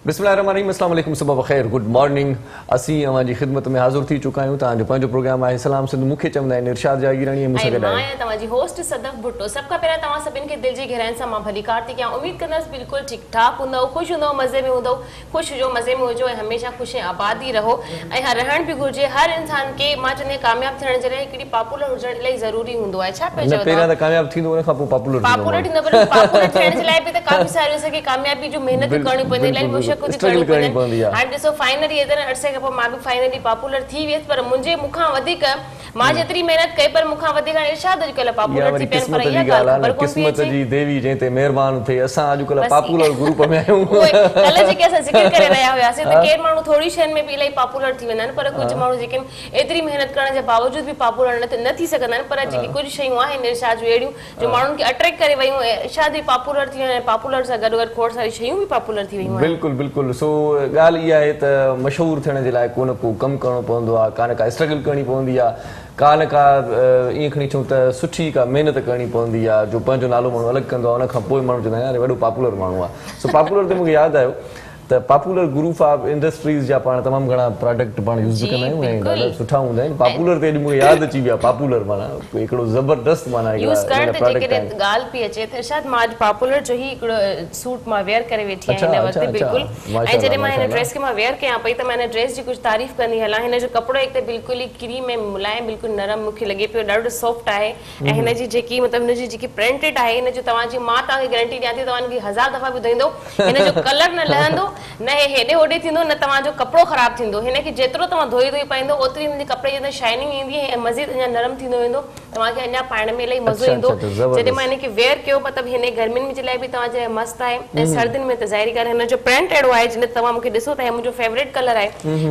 बिस्मिल्लाहिर्रहमानिर्रहीम, अस्सलाम वालेकुम, सुबह बखैर, गुड मॉर्निंग। असी अवांजी खिदमत में हाज़िर थी चुका आहियूं। तव्हांजो पंहिंजो प्रोग्राम आहे सलाम सिंध। मूंखे चवंदा आहिनि इरशाद जागीरानी, मूंसां गॾु आहे तव्हांजी होस्ट सदफ भुट्टो। सब खां पहिरियों तव्हां सभिनि खे दिलि जी गहराइनि सां मां भलीकार थी कयां। उमीद कंदसि बिल्कुलु ठीकु ठाक हूंदव, ख़ुशि हूंदव, मज़े में हूंदव। ख़ुशि हुजो, मज़े में हुजो ऐं हमेशह ख़ुशि ऐं आबादी रहो। ऐं रहण बि घुरिजे हर इंसान खे। मां चवंदी कामयाब थियण जे लाइ हिकिड़ी पॉपुलर हुजणु इलाही ज़रूरी हूंदो आहे। छा पिया चओ? पहिरियां त कामयाब थींदो, उन खां पोइ पॉपुलर थींदो। पर पॉपुलर थियण जे लाइ बि त काफ़ी सारी असांखे कामयाबी जो महिनत करणी पवंदी, इलाही मुश्किल करणी पवंदी आहे। हाणे ॾिसो फाइनली एतिरे अरसे खां पोइ मां बि फाइनली पॉपुलर थी वियसि। पर मुंहिंजे मूंखां वधीक मां जेतिरी महिनत कई, पर मूंखां वधीक इरशाद अॼुकल्ह पॉपुलर थी पिया। पर इहा ॻाल्हि क़िस्मत जी देवी जंहिं ते महिरबानी थिए, असां अॼुकल्ह पॉपुलर ग्रुप में आहियूं। कल्ह जेके असां ज़िक्र करे रहिया हुआसीं त केरु माण्हू थोरी शयुनि में बि इलाही पॉपुलर थी वेंदा आहिनि, पर कुझु माण्हू जेके एतिरी महिनत करण जे बावजूद बि पॉपुलर न थी सघंदा आहिनि। पर जेकी कुझु शयूं आहिनि इरशाद जूं अहिड़ियूं जो माण्हुनि खे अट्रैक्ट करे वयूं, इरशाद बि पॉपुलर थी विया आहिनि। पॉपुलर सां गॾु गॾु खोड़ सारी शयूं बि पॉपुलर थी वयूं। बिल्कुलु बिल्कुलु। सो ॻाल्हि इहा आहे त मशहूर थियण जे लाइ को न को कमु करणो पवंदो आहे, का न का स्ट्रगल करणी पवंदी आहे, का न का ईअं खणी अचूं त सुठी का महिनत करणी पवंदी आहे। जो पंहिंजो नालो माण्हू अलॻि कंदो आहे, उन खां पोइ माण्हू चवंदा आहिनि वॾो पॉपुलर माण्हू आहे। सो पॉपुलर ते मूंखे यादि आयो त पॉपुलर ग्रुप ऑफ इंडस्ट्रीज़ जा पाण तमामु घणा प्रोडक्ट पाण यूज़ कंदा आहियूं ऐं ॾाढा सुठा हूंदा आहिनि। पॉपुलर ते अॼु मूंखे यादि अची विया पॉपुलर माना हिकिड़ो ज़बरदस्त माना यूज़ करण ते जेके ॻाल्हि पई अचे त शायदि मां अॼु पॉपुलर जो ई हिकिड़ो सूट मां वेयर करे वेठी आहियां हिन वक़्तु। बिल्कुलु। ऐं जॾहिं मां हिन ड्रेस खे मां वेयर कयां पई त मां हिन ड्रेस जी कुझु तारीफ़ कंदी हलां। हिन जो कपिड़ो हिकु त बिल्कुलु ई क्रीम ऐं मुलायम, बिल्कुलु नरम मूंखे लॻे पियो, ॾाढो सॉफ्ट आहे। ऐं हिन जी जेकी मतिलबु हिन जी जेकी प्रिंटेड आहे, हिन जो तव्हांजी मां तव्हांखे गारंटी ॾियां थी, तव्हांखे 1000 दफ़ा बि ॿुधाईंदो हिन जो कलर न लहंदो, न हेॾे होॾे थींदो, न तव्हांजो कपिड़ो ख़राबु थींदो। हिन खे जेतिरो तव्हां धोई पाईंदो, ओतिरी हिन जे कपिड़े जे अंदरि शाइनिंग ईंदी ऐं मज़ीद अञा नरम थींदो वेंदो। तव्हांखे अञा पाइण में इलाही मज़ो ईंदो। जॾहिं मां हिन खे वेयर कयो, मतिलबु हिन गर्मियुनि जे लाइ बि तव्हांजे मस्तु आहे ऐं सर्दियुनि में त ज़ाहिरी ॻाल्हि हिन जो प्रिंट अहिड़ो आहे जिन तव्हां मूंखे ॾिसो त मुंहिंजो फेवरेट कलर आहे।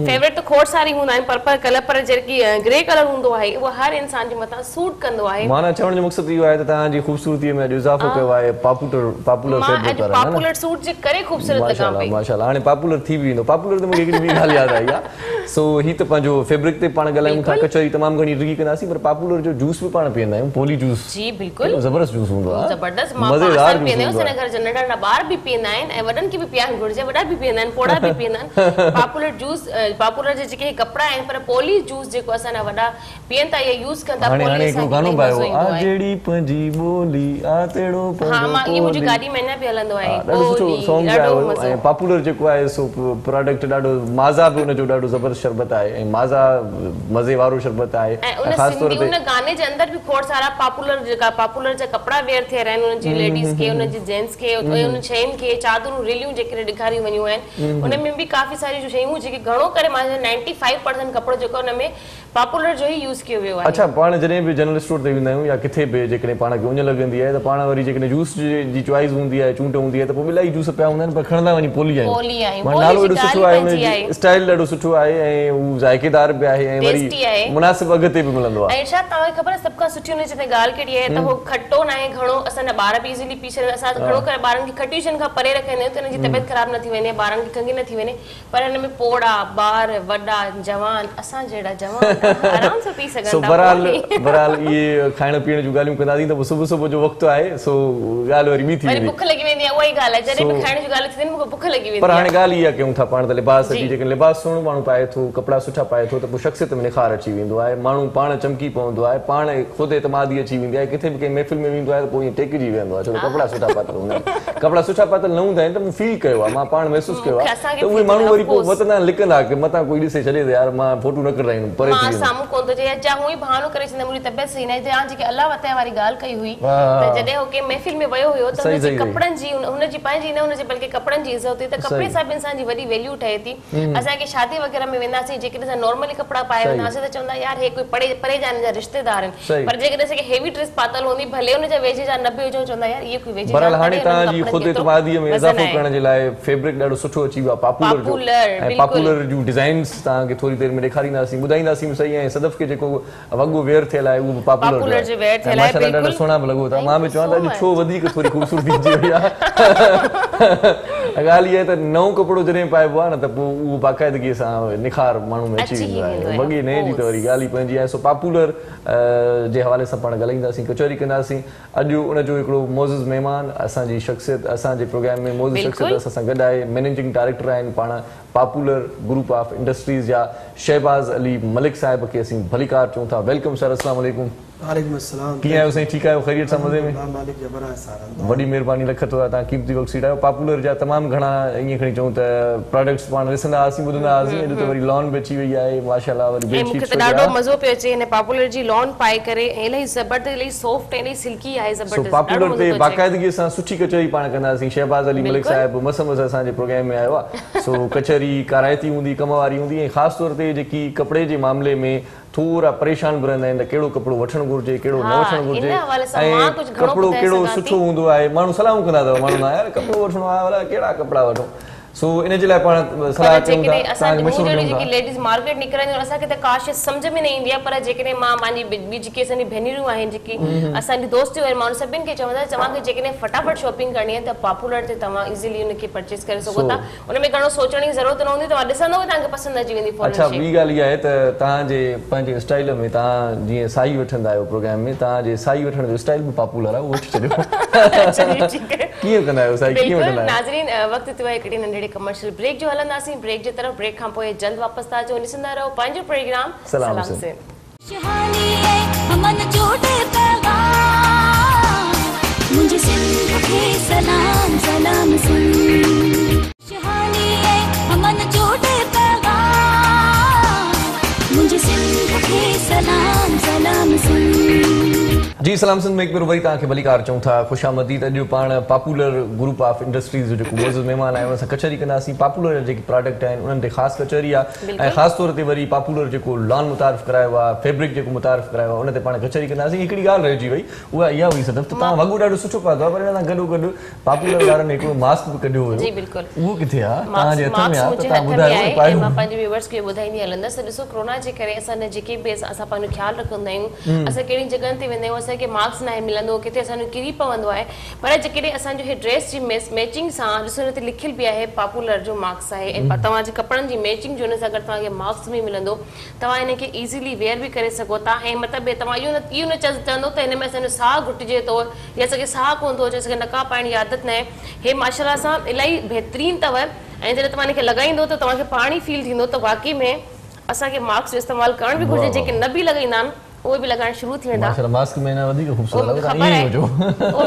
फेवरेट त खोड़ सारी हूंदा आहिनि, पर्पल कलर, पर जेकी ग्रे कलर हूंदो आहे उहो हर इंसान जे मथां सूट कंदो आहे। माना चवण जो मक़सदु इहो आहे त तव्हांजी ख़ूबसूरतीअ में इज़ाफ़ो कयो आहे पॉपुलर सूट जे करे ख़ूबसूरत लॻां पई। माशाअल्लाह, हाणे पॉपुलर थी बि वेंदो। पॉपुलर त मूंखे हिकिड़ी ॿी ॻाल्हि यादि आई आहे। सो ही त पंहिंजो फैब्रिक ते पाण ॻाल्हायूं था, कचौरी तमामु घणी ड्रिगी कंदासीं, पर पॉपुलर जो जूस बि पाण पीअंदा आहियूं, पोली जूस। जी बिल्कुलु, ज़बरदस्त जूस हूंदो आहे, ज़बरदस्त। मज़ेदार पीअंदा आहियूं, असां घर जा नंढा ॿार बि पीअंदा आहिनि ऐं वॾनि खे बि पीअण घुरिजे, वॾा बि पीअंदा आहिनि, पोड़ा बि पीअंदा आहिनि। पॉपुलर जूस, पॉपुलर जे जेके कपिड़ा आहिनि, पर पोली जूस जेको असांजा वॾा पीअनि था या यूज़ कंदा। हाणे हिकिड़ो गानो पायो आ जेड़ी पंजी बोली आ तेड़ो पंजो। हां, मां ये मुंहिंजी गाॾी में अञा बि हलंदो आहे। ॾाढो सुठो सॉन्ग आहे ऐं पॉपुलर जेको आहे सो प्रोडक्ट ॾाढो माज़ा बि उन जो ॾाढो ज़बरदस्त शरबत आहे ऐं माज़ा मज़े वारो शरबत आहे। ख़ासि तौर ते उन गाने जे अंदरि बि खोड़ सारा पॉपुलर जेका पॉपुलर जा कपिड़ा वेयर थिया आहिनि, उन जी लेडीज़ खे, उन जी जेंट्स खे, उन शयुनि खे, चादरूं, रिलियूं जेके ॾेखारी वञियूं आहिनि, उन में बि काफ़ी सारी शयूं जेके घणो करे मां 95% कपिड़ो जेको उन में पॉपुलर जो ई यूज़ कयो वियो आहे। अच्छा, पाण जॾहिं बि जनरल स्टोर ते वेंदा आहियूं या किथे बि जेकॾहिं पाण खे उञ लॻंदी आहे त पाण वरी जेकॾहिं जूस जी चॉइस हूंदी आहे, चूंड हूंदी आहे, त पोइ इलाही जूस पिया हूंदा आहिनि, पर खणंदा वञी पोली आहियूं। नालो एॾो सुठो आहे, उनजो स्टाइल ॾाढो सुठो आहे ऐं हू ज़ाइकेदार बि आहे ऐं वरी मुनासिब अघ ते बि मिलंदो आहे। ऐं छा तव्हांखे ख़बर आहे सभ खां सुठी हुन जी ॻाल्हि कहिड़ी आहे त उहो खटो न आहे घणो। असांजा ॿार बि इज़िली पी सघनि। असां घणो करे ॿारनि खे खटी शयुनि खां परे रखंदा आहियूं त हुनजी तबियत ख़राबु न थी वञे, ॿारनि खे खंघि न थी वञे। पर हिन में पोड़ा, ॿार, वॾा, जवान, असां जहिड़ा जवान आराम सां पी सघनि था। बहरहाल इहे खाइण पीअण जूं ॻाल्हियूं कंदासीं त सुबुह सुबुह जो वक़्तु आहे, सो ॻाल्हि वरी ॿी थी वेंदी, बुख लॻी वेंदी आहे। उहा ई ॻाल्हि आहे, जॾहिं बि खाइण जी ॻाल्हि थींदी मूंखे बुख लॻी वेंदी आहे। पर हाणे ॻाल्हि इहा कयूं था पाण त लिबास जी, जेके लिबास सुहिणो माण्हू पाए थो, कपिड़ा सुठा पाए थो, त पोइ शख़्सियत में निखार अची वेंदो आहे, माण्हू पाण चमकी पवंदो आहे, पाण ख़ुदि एतमादी अची वेंदी आहे। किथे बि कंहिं महफ़िल में वेंदो आहे त पोइ ईअं टेकिजी वेंदो आहे, छो त कपिड़ा सुठा पातल हूंदा आहिनि। कपिड़ा सुठा पातल न हूंदा आहिनि त मूं फील कयो आहे, मां पाण महसूसु कयो आहे त उहे माण्हू वरी पोइ वतंदा लिकंदा की मतां कोई ॾिसे छॾे त यार मां फोटो न कढाईंदुमि, परे थी वेंदुमि, साम्हूं कोन थो चए, जा हूअं ई बहानो करे छॾंदा मुंहिंजी तबियत सही न आहे। तव्हां जेके अलाह वताया वारी ॻाल्हि कई हुई त जॾहिं हो कंहिं महफ़िल में वियो हुयो त हुनजे कपिड़नि जी, हुनजी पंहिंजी न हुनजे बल्कि कपिड़नि जी इज़त हुई, त कपिड़े सां बि इंसान जी वॾी वैल्यू ठहे थी। असांखे शादी वग़ैरह में वेंदासीं, जेकॾहिं असां नॉर्मली कपिड़ा पाए वेंदासीं त चवंदा यार हे कोई परे जा हिन जा रिश्तेदार आहिनि, पर जेकॾहिं असांखे हेवी ड्रेस पातल हूंदी, भले हुनजा वेझे जा न बि हुजूं, चवंदा यार इहे कोई वेझे। बहरहाल हाणे तव्हांजी ख़ुदि एतमादीअ में इज़ाफ़ो करण जे लाइ फैब्रिक ॾाढो सुठो अची वियो आहे पॉपुलर जो, ऐं पॉपुलर जूं डिज़ाइन्स तव्हांखे थोरी देरि में ॾेखारींदासीं, ॿुधाईंदासीं बि सही। ऐं सदफ़ खे जेको वॻो वेयर थियल आहे उहो बि पॉपुलर जो वेयर थियल आहे, माशाअल्लाह ॾाढा सुहिणा बि लॻो था। मां बि चवां थो अॼु छो वधीक थोरी ख़ूबसूरती अची वई आहे। ॻाल्हि इहा त नओं कपिड़ो जॾहिं पाइबो आहे न त पोइ उहो बाक़ाइदगीअ सां निखार माण्हू में अची वेंदो आहे वॻे नए जी त वरी ॻाल्हि ई पंहिंजी आहे। सो पॉपुलर जे हवाले सां पाण ॻाल्हाईंदासीं, कचौरी कंदासीं। अॼु उनजो हिकिड़ो मोज़िज़ महिमान असांजी शख़्सियत, असांजे प्रोग्राम में मोज़िज़ शख़्सियत असां सां गॾु आहे। मैनेजिंग डायरेक्टर आहिनि पाण पॉपुलर ग्रुप ऑफ इंडस्ट्रीज़ जा शहबाज़ अली मलिक साहिब खे असीं भलीकार चऊं था। वेलकम सर, अस्सलाम वालेकुम। वालेकुम अस्सलाम। कीअं आहियो साईं? ठीकु आहियो? ख़ैरियत सां मज़े में? मालिक जबर आहे सारा। वॾी महिरबानी लख अथव, तव्हां क़ीमती वक़्तु सीट आहियो। पॉपुलर जा तमामु घणा ईअं खणी चऊं त प्रोडक्ट्स पाण ॾिसंदा हुआसीं, ॿुधंदा हुआसीं। अॼु त वरी लॉन बि अची वई आहे माशाअल्लाह। वरी मूंखे त ॾाढो मज़ो पियो अचे हिन पॉपुलर जी लॉन पाए करे। इलाही ज़बरदस्त, इलाही सॉफ्ट, इलाही सिल्की आहे ज़बरदस्त। पॉपुलर ते बाक़ाइदगीअ सां सुठी कचौरी पाण कंदासीं। शहबाज़ अली मलिक साहिब मस असांजे प्रोग्राम में आयो आहे। सो कचौरी काराइती हूंदी, कम वारी हूंदी, ऐं ख़ासि तौर ते जेकी कपिड़े जे मामले में थोड़ा परेशान भी रहंदा आहिनि त कहिड़ो कपिड़ो वठणु घुरिजे, कहिड़ो न वठणु घुरिजे, ऐं कपिड़ो कहिड़ो सुठो हूंदो आहे। माण्हू सलाहूं कंदा अथव, माण्हू यार कपिड़ो वठणो आहे, भला कहिड़ा कपिड़ा वठूं। सो इन जे लाइ पाण सलाह कयूं था। असांजी जेकी लेडीज़ मार्केट निकिरंदियूं असांखे त काश सम्झ में न ईंदी आहे, पर जेकॾहिं मां पंहिंजी ॿी जेकी असांजी भेनरूं आहिनि, जेकी असांजी दोस्तियूं आहिनि, माण्हू सभिनि खे चवंदा तव्हांखे जेकॾहिं फटाफट शॉपिंग करणी आहे त पॉपुलर ते तव्हां इज़ीली उनखे परचेस करे सघो था। उनमें घणो सोचण जी ज़रूरत न हूंदी, तव्हां ॾिसंदव तव्हांखे पसंदि अची वेंदी। अच्छा, ॿी ॻाल्हि इहा आहे त तव्हांजे पंहिंजे स्टाइल में तव्हां जीअं साई वठंदा आहियो प्रोग्राम में, तव्हांजे साई वठण जो स्टाइल बि पॉपुलर आहे, उहो वठी छॾियो। कीअं कंदा आहियो साई, कीअं वठंदा आहियो? नाज़रीन, वक़्तु थियो आहे हिकिड़ी नंढड़ी कमर्शियल ब्रेक जो हलंदासीं। ब्रेक जे तरफ़, ब्रेक खां पोइ जल्द वापसि था अचो। ॾिसंदा रहो पंहिंजो प्रोग्राम सलाम से। मुझे सिंध के सलाम सलाम सुन, शहानी है हमन जोड़े पैगाम, मुझे सिंध के सलाम सलाम सुन। जी सलाम सिंध में एक बार वरी तव्हांखे भलीकार चऊं था, ख़ुशामदीद। अॼु पाण पॉपुलर ग्रुप ऑफ इंडस्ट्रीज़ जो जेको मोज़िज़ महिमान आहियो, असां कचौरी कंदासीं। पॉपुलर जा जेके प्रोडक्ट आहिनि उन्हनि ते ख़ासि कचौरी आहे, ऐं ख़ासि तौर ते वरी पॉपुलर जेको लॉन मुतारिफ़ करायो आहे, फैब्रिक जेको मुतारिफ़ करायो आहे, उन ते पाण कचौरी कंदासीं। हिकिड़ी ॻाल्हि रहिजी वई, उहा इहा हुई सदफ़, त तव्हां वॻो ॾाढो सुठो पातो आहे, पर हिन सां गॾोगॾु पॉपुलर वारनि हिकिड़ो मास्क बि कढियो हुयो। उहो किथे आहे? तव्हांजे हथ में आहे, तव्हां ॿुधायो। मां पंहिंजे व्यूअर्स खे ॿुधाईंदी हलंदसि। ॾिसो, कोरोना जे करे असां जेके बि असां पंहिंजो ख़्यालु रखंदा आहियूं, असां कहिड़ी जॻहनि ते वेंदा आहियूं, असांखे मास्क न मिलंदो, किथे असांजो किरी पवंदो आहे। पर जेकॾहिं असांजो हे ड्रेस जी मैचिंग सां, ॾिसो हिन ते लिखियलु बि आहे पॉपुलर जो मास्क आहे, ऐं तव्हांजे कपिड़नि जी मैचिंग जो हुन सां गॾु तव्हांखे मास्क बि मिलंदो। तव्हां हिनखे ईज़ीली वेयर बि करे सघो था, ऐं मतिलबु तव्हां इहो न चवंदो त हिन में असांजो साहु घुटिजे थो या असांखे साहु कोन थो अचे, असांखे नकाब पाइण जी आदत न आहे। हे माशाअल्लाह सां इलाही बहितरीनु अथव, ऐं जॾहिं तव्हां हिनखे लॻाईंदो त तव्हांखे पाण ई फील थींदो त वाक़ई में असांखे मास्क जो इस्तेमालु करणु बि घुरिजे। जेके न बि लॻाईंदा आहिनि उहे बि लगाइण शुरू थी वेंदा। माशाअल्लाह, मास्क में ना वधीक खूबसूरत लॻो था। ईअं हुजो। ओ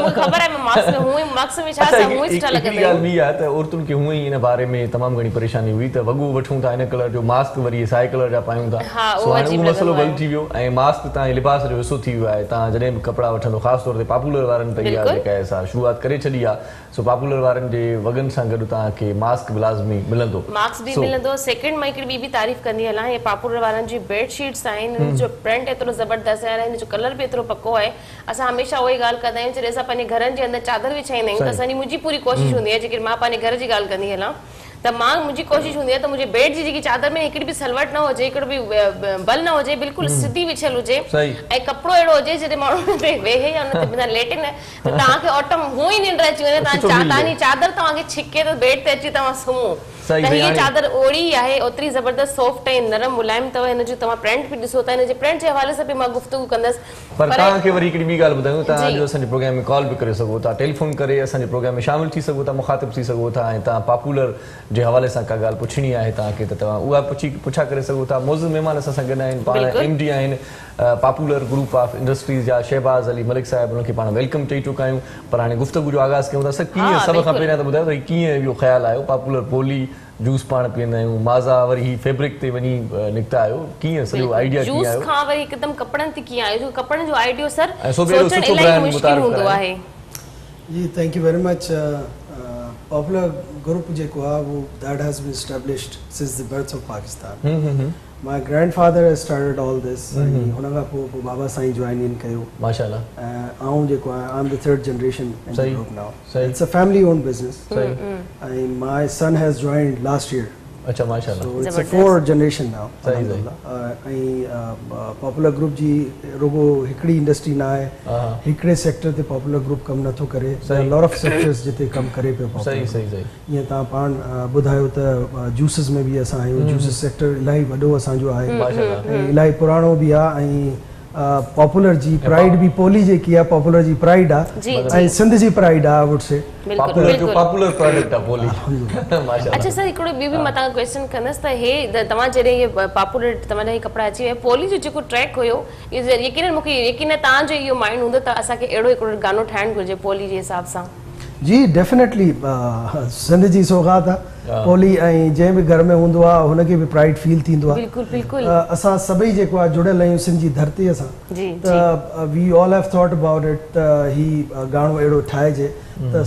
मूंखे ख़बर आहे, मैं मास्क में हूं, मास्क में छा सा हूं ई सुठा लॻंदा आहिनि। ॻाल्हि बि आहे त औरतुनि खे हूं ई इन बारे में तमामु घणी परेशानी हुई त वॻो वठूं था इन कलर जो, मास्क वरी साए कलर जा पायूं था। सो हाणे उहो मसइलो हल थी वियो, ऐं मास्क तव्हांजे लिबास जो हिसो थी वियो आहे। तव्हां जॾहिं बि कपिड़ा वठंदो, ख़ासि तौर ते पॉपुलर वारनि त इहा जेका आहे सा शुरूआत करे छॾी आहे। सो पॉपुलर वारनि जे वॻनि सां गॾु तव्हांखे मास्क बि लाज़मी मिलंदो। मास्क बि मिलंदो। सेकंड मां हिकिड़ी ॿी बि तारीफ़ कंदी हलां, हे पॉपुलर वारनि जी बेडशीट्स आहिनि, जो प्रिंट एतिरो ज़बरदस्त आहे, कलर भी एतिरो पको आहे। असां हमेशह उहा ई ॻाल्हि कंदा आहियूं, जॾहिं असां पंहिंजे घरनि जे अंदरि चादर विछाईंदा आहियूं त असांजी मुंहिंजी पूरी कोशिशि हूंदी आहे, जेकॾहिं मां पंहिंजे घर जी ॻाल्हि कंदी हलां त मुंहिंजी कोशिशि हूंदी आहे त मुंहिंजे बेड जी जेकी चादर में हिकिड़ी बि सलवट न हुजे, हिकिड़ो बि बल न हुजे, बिल्कुलु सिधी विछियल हुजे, ऐं कपिड़ो अहिड़ो हुजे जॾहिं माण्हू हुन ते वेहे या हुन ते बिना लेटे न त तव्हांखे ऑटम हूअं ई निंड अची वञे, तव्हांजी चादर तव्हांखे छिके त बेड ते अची तव्हां सुम्हो। त हीअ चादर ओड़ी आहे, ओतिरी ज़बरदस्त सॉफ्ट ऐं नरम मुलायम अथव। हिन जो तव्हां प्रिंट बि ॾिसो था, हिन जे प्रिंट जे हवाले सां बि मां गुफ़्तगू कंदसि। पर तव्हांखे वरी हिकिड़ी ॿी ॻाल्हि ॿुधायूं, तव्हां अॼु असांजे प्रोग्राम में कॉल बि करे सघो था, टेलीफोन करे असांजे प्रोग्राम में शामिल थी सघो था, मुखातिब थी सघो था, ऐं तव्हां पॉपुलर जे हवाले सां का ॻाल्हि पुछणी आहे तव्हांखे त तव्हां उहा पुछा करे सघो था। मोज़िज़ महिमान असां सां गॾु आहिनि, पाण MD आहिनि पॉपुलर ग्रुप ऑफ इंडस्ट्रीज़ जा शहबाज़ अली मलिक साहिब, उनखे पाण वेलकम चई चुका आहियूं। पर हाणे गुफ़्तगू जो आगाज़ कयूं था। सर, कीअं सभ खां पहिरियां त ॿुधायो त कीअं इहो ख़्यालु आयो? पॉपुलर पोली जूस पाण पीअंदा आहियूं, माज़ा वरी ही फैब्रिक ते वञी निकिता आहियो, कीअं सॼो आइडिया कीअं आयो? जूस खां वरी हिकदम कपड़नि ते कीअं आयो? जो कपड़नि जो आइडियो सर सोचण इलाही मुश्किल हूंदो आहे। जी, thank you very much. Popular group जेको आहे वो that has been established since the birth of Pakistan. My grandfather has started all this, हुन खां पोइ बाबा साईं जॉइन इन कयो माशाअल्लाह। ऐं जेको आहे I am the third generation in the group now. It's a family owned business, and my son has joined last year अच्छा माशाल्लाह so it's a 4 generation now alhamdulillah popular group जी रुगो हिकड़ी इंडस्ट्री ना है हिकड़े सेक्टर ते popular group कम नथो करे लॉट ऑफ सेक्टर्स जिते कम करे पे सही सही सही ये ता पान बुधायो त जूसेस में भी असा आयो जूसेस सेक्टर इलाही वडो असा जो आहे माशाल्लाह इलाही पुराणो भी आ पॉपुलर जी प्राइड भी पोली जे किया पॉपुलर जी प्राइड आ सिंध जी प्राइड आ वुड से पॉपुलर जो पॉपुलर प्रोडक्ट आ पोली माशाल्लाह। अच्छा सर इकड़ो बी मता क्वेश्चन करनस त हे तमा जरे ये पॉपुलर तमा हे कपड़ा अची वे पोली जो जेको ट्रैक होयो यकीनन मुके यकीन ता जो यो माइंड हुंदो त असा के एड़ो इकड़ो गानो ठाण गुजे पोली जे हिसाब सा जी डेफिनेटली सिंध जी सौगात आहे पोली ऐं जंहिं बि घर में हूंदो आहे हुनखे बि प्राइड फील थींदो आहे बिल्कुल बिल्कुल असां सभई जेको आहे जुड़ियल आहियूं सिंध जी धरतीअ सां त we all have thought about it त ही गानो अहिड़ो ठाहिजे त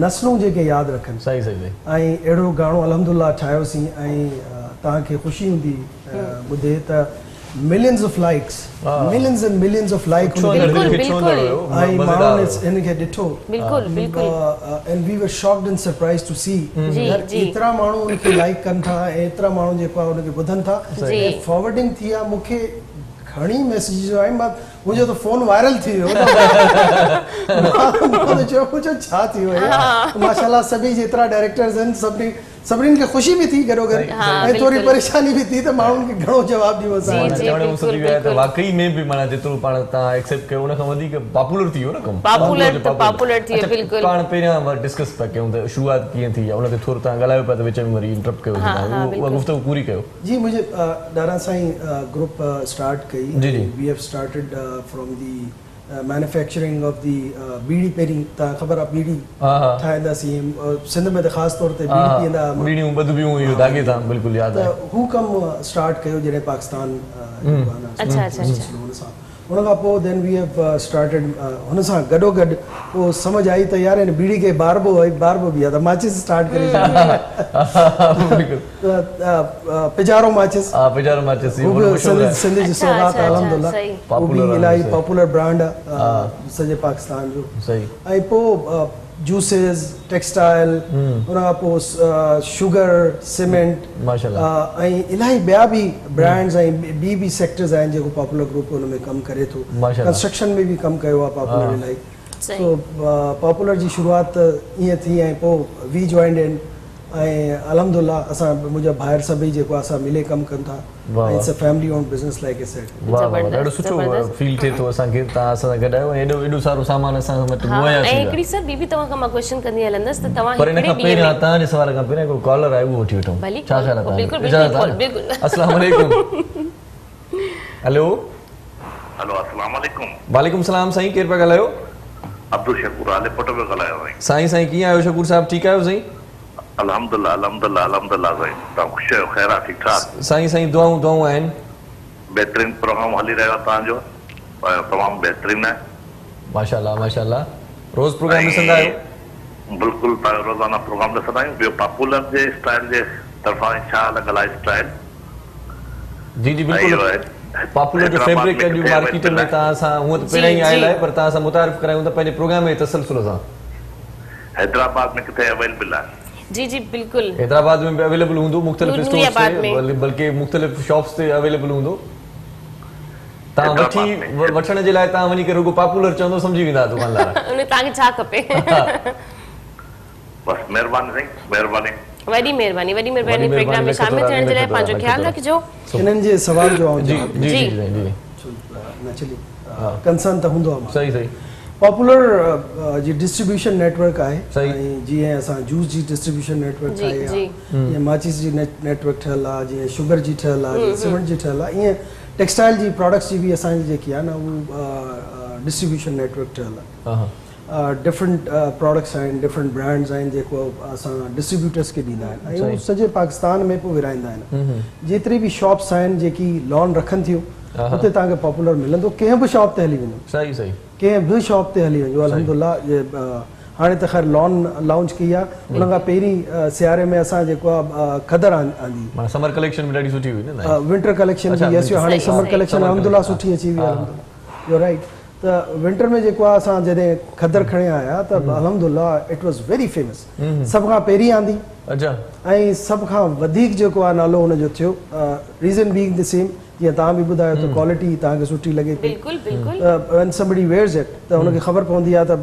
नस्लूं जेके यादि रखनि सही सही ऐं अहिड़ो गानो अलहमदुल्ला ठाहियोसीं ऐं तव्हांखे ख़ुशी हूंदी ॿुधे त millions of likes millions and millions of likes बिल्कुल माण्हुनि इनखे ॾिठो बिल्कुल बिल्कुल and we were shocked and surprised to see एतिरा माण्हू उनखे लाइक कनि था ऐं एतिरा माण्हू जेको आहे उनखे ॿुधनि था ऐं फॉरवर्डिंग थी आहे मूंखे घणी मैसेजिस आहिनि मुंहिंजो त फोन वायरल थी वियो चयो छा थी वियो माशाल्लाह सभई जेतिरा डायरेक्टर्स आहिनि सभिनीनि खे ख़ुशी भी थी गॾो गॾु ऐं थोरी परेशानी भी थी त माण्हुनि खे घणो जवाब ॾियो असां चवण में सुठी आहे त वाकई में बि माना जेतिरो पाण तव्हां एक्सेप्ट कयो उन खां वधीक पॉपुलर थी वियो न कमु पॉपुलर थी बिल्कुल पाण पहिरियां डिस्कस पिया कयूं त शुरूआत कीअं थी आहे उन ते थोरो तव्हां ॻाल्हायो पिया त विच में वरी इंटरप्ट कयो उहा गुफ़्तगू पूरी कयो जी मुंहिंजे ॾाढा साईं ग्रुप स्टार्ट कई we have started from the manufacturing of the bidi पहिरीं तव्हां ख़बर आहे बीड़ी ठाहींदासीं सिंध में त ख़ासि तौर ते बीड़ी पीअंदा बीड़ियूं बदबियूं इहो दागे सां बिल्कुलु यादि आहे त हू कमु स्टार्ट कयो जॾहिं पाकिस्तान अच्छा अच्छा अच्छा उन खां पोइ देन वी हैव स्टार्टेड हुन सां गॾो गॾु पोइ सम्झ आई त यार हिन बीड़ी खे बारबो बि आहे त माचिस स्टार्ट करे पिजारो माचिस सिंध जी सौगात अलहमदुलिल्लाह उहो बि इलाही पॉपुलर ब्रांड आहे सॼे पाकिस्तान जो ऐं पोइ जूसेस टेक्सटाइल उन खां पोइ शुगर सीमेंट माशाल्लाह ऐं इलाही ॿिया बि ब्रांड्स ऐं बि सेक्टर्स आहिनि जेको पॉपुलर ग्रुप उन में कमु करे थो कंस्ट्रक्शन में बि कमु कयो आहे पॉपुलर इलाही सो पॉपुलर जी शुरूआत ईअं थी ऐं पोइ वी जॉइंड इन ऐं अलहमदुलिल्लाह असां मुंहिंजा भाइर सभई जेको असां मिले कमु कनि था it's a family on business like I said वाह ॾाढो सुठो फील थिए थो असांखे तव्हां असां सां गॾु आहियो ऐं एॾो सारो सामान असां वटि मुहैया थी ऐं हिकिड़ी सर ॿी बि तव्हां खां मां क्वेश्चन कंदी हलंदसि त तव्हां पर इन खां पहिरियां तव्हांजे सवाल खां पहिरियां हिकिड़ो कॉलर आहे उहो वठी वठूं छा ख़्याल आहे बिल्कुल अस्सलाम वालेकुम हेलो अस्सलाम वालेकुम वालेकुम सलाम साईं केरु पिया ॻाल्हायो अब्दुल शकूर आलेपट पियो ॻाल्हायो साईं कीअं आहियो शकूर साहिब ठीकु आहियो साईं अल्हम्दुलिल्लाह साईं ख़ुशि आहियो ख़ैर आहे ठीकु ठाक साईं दुआऊं आहिनि बहितरीन प्रोग्राम हली रहियो आहे तव्हांजो तमामु बहितरीन आहे माशाल्लाह रोज़ प्रोग्राम ॾिसंदा आहियो बिल्कुलु तव्हां रोज़ाना प्रोग्राम ॾिसंदा आहियूं ॿियो पॉपुलर जे स्टाइल जे तरफ़ां छा अलॻि अलॻि स्टाइल जी बिल्कुलु पॉपुलर जो फैब्रिक अॼु मार्केट में तव्हां सां हूअं त पहिरियां ई आयल आहे पर तव्हां सां मुतारिफ़ करायूं त पंहिंजे प्रोग्राम में तसलसल सां हैदराबाद में किथे अवेलेबल आहे जी बिल्कुल हैदराबाद में भी अवेलेबल हूंदो मुख्तलिफ स्टोर्स ते बल्कि मुख्तलिफ शॉप्स ते अवेलेबल हूंदो तव्हां वठण जे लाइ तव्हां वञी करे रुगो पॉपुलर चवंदो सम्झी वेंदा दुकानदार उन तव्हांखे छा खपे बस महिरबानी साईं महिरबानी वॾी महिरबानी प्रोग्राम में शामिल थियण जे लाइ पंहिंजो ख्याल रखिजो हिननि जे सवाल जो जी नेचुरली कंसर्न त हूंदो आहे सही पॉपुलर जी डिस्ट्रीब्यूशन नेटवर्क आहे जीअं असां जूस जी डिस्ट्रीब्यूशन नेटवर्क ठाही आहे जीअं माचिस जी नेटवर्क ठहियल आहे जीअं शुगर जी ठहियल आहे जीअं सीमेंट जी ठहियल आहे ईअं टेक्सटाइल जी प्रोडक्ट्स जी बि असांजी जेकी आहे न उहा डिस्ट्रीब्यूशन नेटवर्क ठहियल आहे डिफरेंट प्रोडक्ट्स आहिनि डिफरेंट ब्रांड्स आहिनि जेको असां डिस्ट्रीब्यूटर्स खे ॾींदा आहिनि ऐं उहे सॼे पाकिस्तान में पोइ विराईंदा आहिनि जेतिरी बि शॉप्स आहिनि जेकी लॉन रखनि थियूं उते तव्हांखे पॉपुलर मिलंदो कंहिं बि शॉप ते हली वञो कंहिं बि शॉप ते हली वञो अल्हम्दुलिल्लाह हाणे त ख़ैर लॉन्च कई आहे उन खां पहिरीं सियारे में असां जेको आहे खदर आंदी समर कलेक्शन में ॾाढी सुठी हुई न विंटर कलेक्शन जी हाणे समर कलेक्शन अल्हम्दुलिल्लाह सुठी अची वई आहे यू राइट त विंटर में जेको आहे असां जॾहिं खदर खणे आया त अल्हम्दुलिल्लाह इट वाज़ वेरी फेमस, सभ खां पहिरीं आंदी। अच्छा, ऐं सभ खां वधीक जेको आहे नालो हुनजो थियो, रीज़न बीइंग द सेम, जीअं तव्हां बि ॿुधायो त क्वालिटी तव्हांखे सुठी लॻे थी। बिल्कुल बिल्कुल। व्हेन समबडी वेयर्स इट त हुनखे ख़बर पवंदी आहे त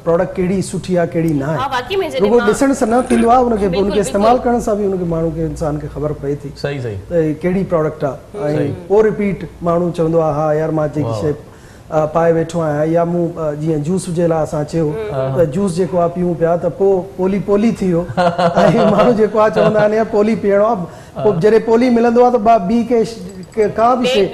प्रोडक्ट कहिड़ी सुठी आहे कहिड़ी न आहे। हां वाकई में रुगो ॾिसण सां न थींदो आहे, उनखे इस्तेमालु करण सां बि उनखे माण्हू खे इंसान खे ख़बर पए थी सही सही त कहिड़ी प्रोडक्ट आहे। ऐं पोइ रिपीट माण्हू चवंदो आहे हा यार मां जेकी शइ पाए वेठो आहियां, या मूं जीअं जूस जे लाइ असां चयो त जूस जेको आहे पीऊं पिया त पोइ पोली पोली थी वियो ऐं माण्हू जेको आहे चवंदा आहिनि यार पोली पीअणो आहे, पोइ जॾहिं पोली मिलंदो आहे त ॿी का बि शइ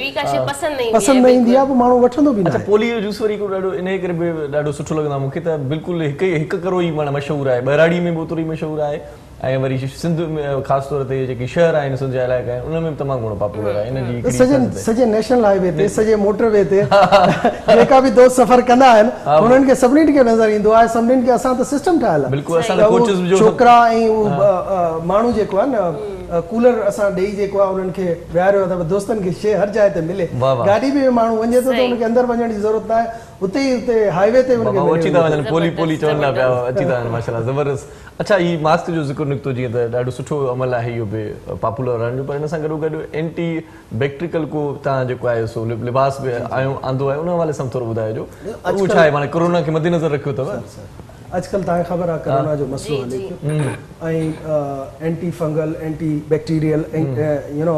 पसंदि न ईंदी आहे, पोइ माण्हू वठंदो बि न। अच्छा, पोली जो जूस वरी ॾाढो इन करे बि ॾाढो सुठो लॻंदो आहे मूंखे, त बिल्कुलु हिकु करो ई माना मशहूरु आहे, बहिराड़ी में बि ओतिरो ई मशहूरु आहे, ऐं वरी सिंध में ख़ासि तौर ते जेके शहर आहिनि सिंध जा इलाइक़ा आहिनि उनमें बि तमामु घणो पॉपुलर आहे। इन जी सॼे नेशनल हाईवे ते, सॼे मोटरवे ते जेका बि दोस्त सफ़र कंदा आहिनि हुननि खे सभिनीनि खे नज़र ईंदो आहे, सभिनीनि खे असां त सिस्टम ठाहियल आहे। बिल्कुलु, असां कोचेस जो छोकिरा ऐं उहो माण्हू जेको आहे न कूलर असां ॾेई जेको आहे उन्हनि खे विहारियो अथव, दोस्तनि खे शइ हर जाइ ते मिले, गाॾी में माण्हू वञे थो त हुनखे अंदरि वञण जी ज़रूरत न आहे, हुते हाईवे ते अची था वञनि, पोली पोली चवनि था पिया, अची था वञनि माशाल्लाह ज़बरदस्त। अच्छा, ही मास्क जो ज़िक्र निकितो जीअं त ॾाढो सुठो अमल आहे इहो बि पॉपुलर रहण जो, पर हिन सां गॾोगॾु एंटी बैक्टीरियल को तव्हां जेको आहे सो लिबास बि आंदो आहे, उन हवाले सां थोरो ॿुधाइजो उहो छा आहे, माना कोरोना खे मद्देनज़र रखियो अथव। अॼुकल्ह तव्हांखे ख़बर आहे कोरोना जो मसइलो हले पियो ऐं anti fungal anti bacterial you know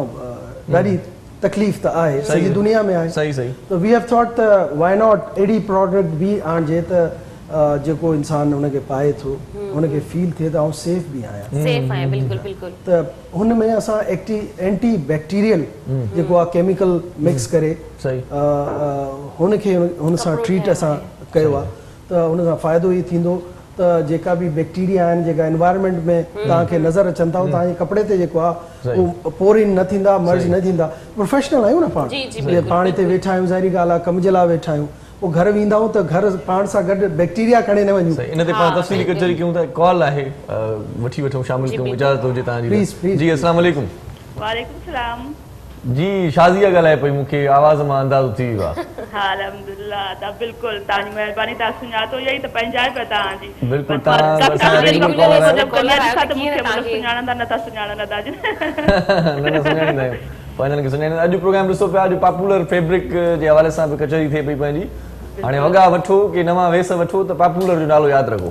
ॾाढी तकलीफ़ त आहे, सॼी दुनिया में आहे। सही सही। त वी हैव थॉट त वाई नॉट अहिड़ी प्रोडक्ट बि आणिजे त जेको इंसान हुनखे पाए थो हुनखे फील थिए त आउं सेफ बि आहियां, सेफ आहियां, बिल्कुलु बिल्कुुलु। त हुन में असां एंटी बैक्टीरियल जेको आहे केमिकल मिक्स करे हुनखे हुन सां ट्रीट असां कयो आहे, त हुन सां फ़ाइदो ई थींदो त जेका बि बैक्टीरिया आहिनि जेका एनवायरमेंट में तव्हांखे नज़र अचनि था तव्हांजे कपिड़े ते जेको आहे उहो पोरिन न थींदा, मर्ज न थींदा। प्रोफेशनल आहियूं न पाण, पाण हिते वेठा आहियूं, ज़ाहिरी ॻाल्हि आहे कम जे लाइ वेठा आहियूं, पोइ घर वेंदा आहियूं त घर पाण सां गॾु बैक्टीरिया खणे न वञूं। इन ते पाण तफ़सीली कचहरी कयूं था, कॉल आहे वठी वठूं, शामिल कयूं, इजाज़त हुजे तव्हांजी। प्लीज़ जी अस्सलाम वालेकुम। वालेकुम सलाम जी, शाज़िया ॻाल्हाए पई, मूंखे आवाज़ मां अंदाज़ो थी वियो आहे। हा अल्हम्दुलिल्लाह, त बिल्कुलु तव्हांजी महिरबानी, तव्हां सुञातो इहा ई त पंहिंजाए पिया तव्हांजी। बिल्कुलु, तव्हां रेगुलर कॉलर आहियो। सुञाणंदा नथा सुञाणंदा दादी न सुञाणींदा आहियूं, पर हिननि खे सुञाणींदा। अॼु प्रोग्राम ॾिसो पिया, अॼु पॉपुलर फैब्रिक जे हवाले सां बि कचहरी थिए पई पंहिंजी, हाणे वॻा वठो कि नवां वेस वठो त पॉपुलर जो नालो यादि रखो।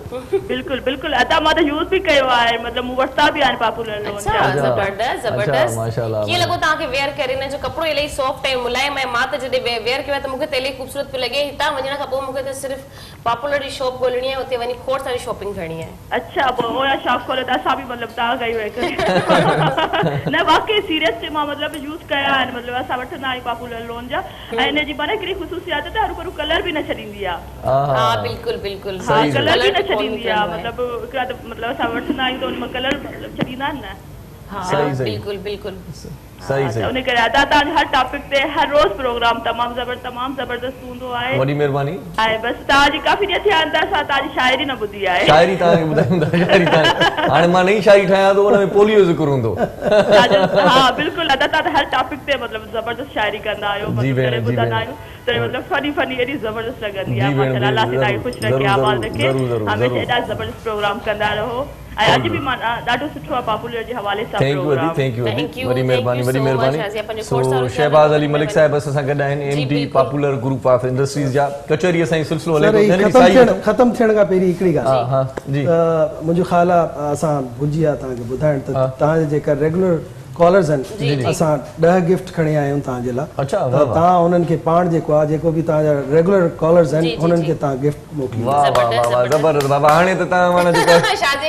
बिल्कुलु बिल्कुलु, अदा मां त यूज़ बि कयो आहे, मतलब मूं वरिता बि आहिनि पॉपुलर लोन जा। ज़बरदस्त ज़बरदस्त, माशाल्लाह। कीअं लॻो तव्हांखे वेयर करे? हिन जो कपिड़ो इलाही सॉफ्ट ऐं मुलायम आहे, मां त जॾहिं वेयर कयो आहे त मूंखे त इलाही ख़ूबसूरत पियो लॻे। हितां वञण खां पोइ मूंखे त सिर्फ़ु पॉपुलर जी शॉप ॻोल्हणी आहे, उते वञी खोड़ सारी शॉपिंग करणी आहे। अच्छा, पोइ उहा शॉप खोले त असां बि मतिलबु तव्हां कई हुई न वाकई सीरियस मां मतिलबु यूज़ कया आहिनि, मतिलबु असां वठंदा आहियूं पॉपुलर लोन जा, ऐं हिन जी माना हिकिड़ी ख़ुशूसियात त हर कोई कलर बि न छॾींदी आहे। हाँ बिल्कुल बिल्कुल, हाँ कलर भी न छॾींदी आहे, मतलब हिकिड़ा त मतलब असां वठंदा आहियूं त उन में कलर छॾींदा आहिनि न। हाँ बिल्कुल बिल्कुल सही सही। उन करे अदा तव्हांजे हर टॉपिक ते हर रोज़ प्रोग्राम तमामु ज़बरदस्त हूंदो आहे। वॾी महिरबानी। ऐं बसि तव्हांजी काफ़ी ॾींहं थिया आहिनि त असां तव्हांजी शाइरी न ॿुधी आहे। शाइरी तव्हांखे ॿुधायूं था, शाइरी हाणे मां नई शाइरी ठाहियां थो, हुन में पोलियो जो ज़िक्र हूंदो। हाँ बिल्कुलु, अदा तव्हां हर टॉपिक ते मतिलबु ज़बरदस्त शाइरी कंदा आहियो, ॿुधंदा आहियूं त मतलब फनी एॾी ज़बरदस्त लॻंदी आहे। माशाल्लाह, अल्लाह तव्हांखे ख़ुशि रखे, आवाज़ रखे, हमेशह एॾा ज़बरदस्त प्रोग्राम कंदा रहो। ऐं अॼु बि मां ॾाढो सुठो आहे पॉपुलर जे हवाले सां प्रोग्राम। थैंक यू, वॾी महिरबानी, वॾी महिरबानी। सो शहबाज़ अली मलिक साहिब असां गॾु आहिनि, MD popular group of industries जा। कचहरी असांजी सिलसिलो हले थो, ख़तम थियण खां पहिरीं हिकिड़ी ॻाल्हि मुंहिंजो ख़्यालु आहे, असां भुलिजी विया तव्हांखे ॿुधाइण त तव्हांजा जेका रेगुलर कॉलर्स आहिनि, असां 10 गिफ्ट खणी आया आहियूं तव्हांजे लाइ। तव्हां उन्हनि खे पाण जेको आहे, जेको बि तव्हांजा रेगुलर कॉलर्स आहिनि उन्हनि खे तव्हां गिफ्ट मोकिलियो। वाह वाह वाह, ज़बरदस्त बाबा। हाणे त तव्हां माना जेका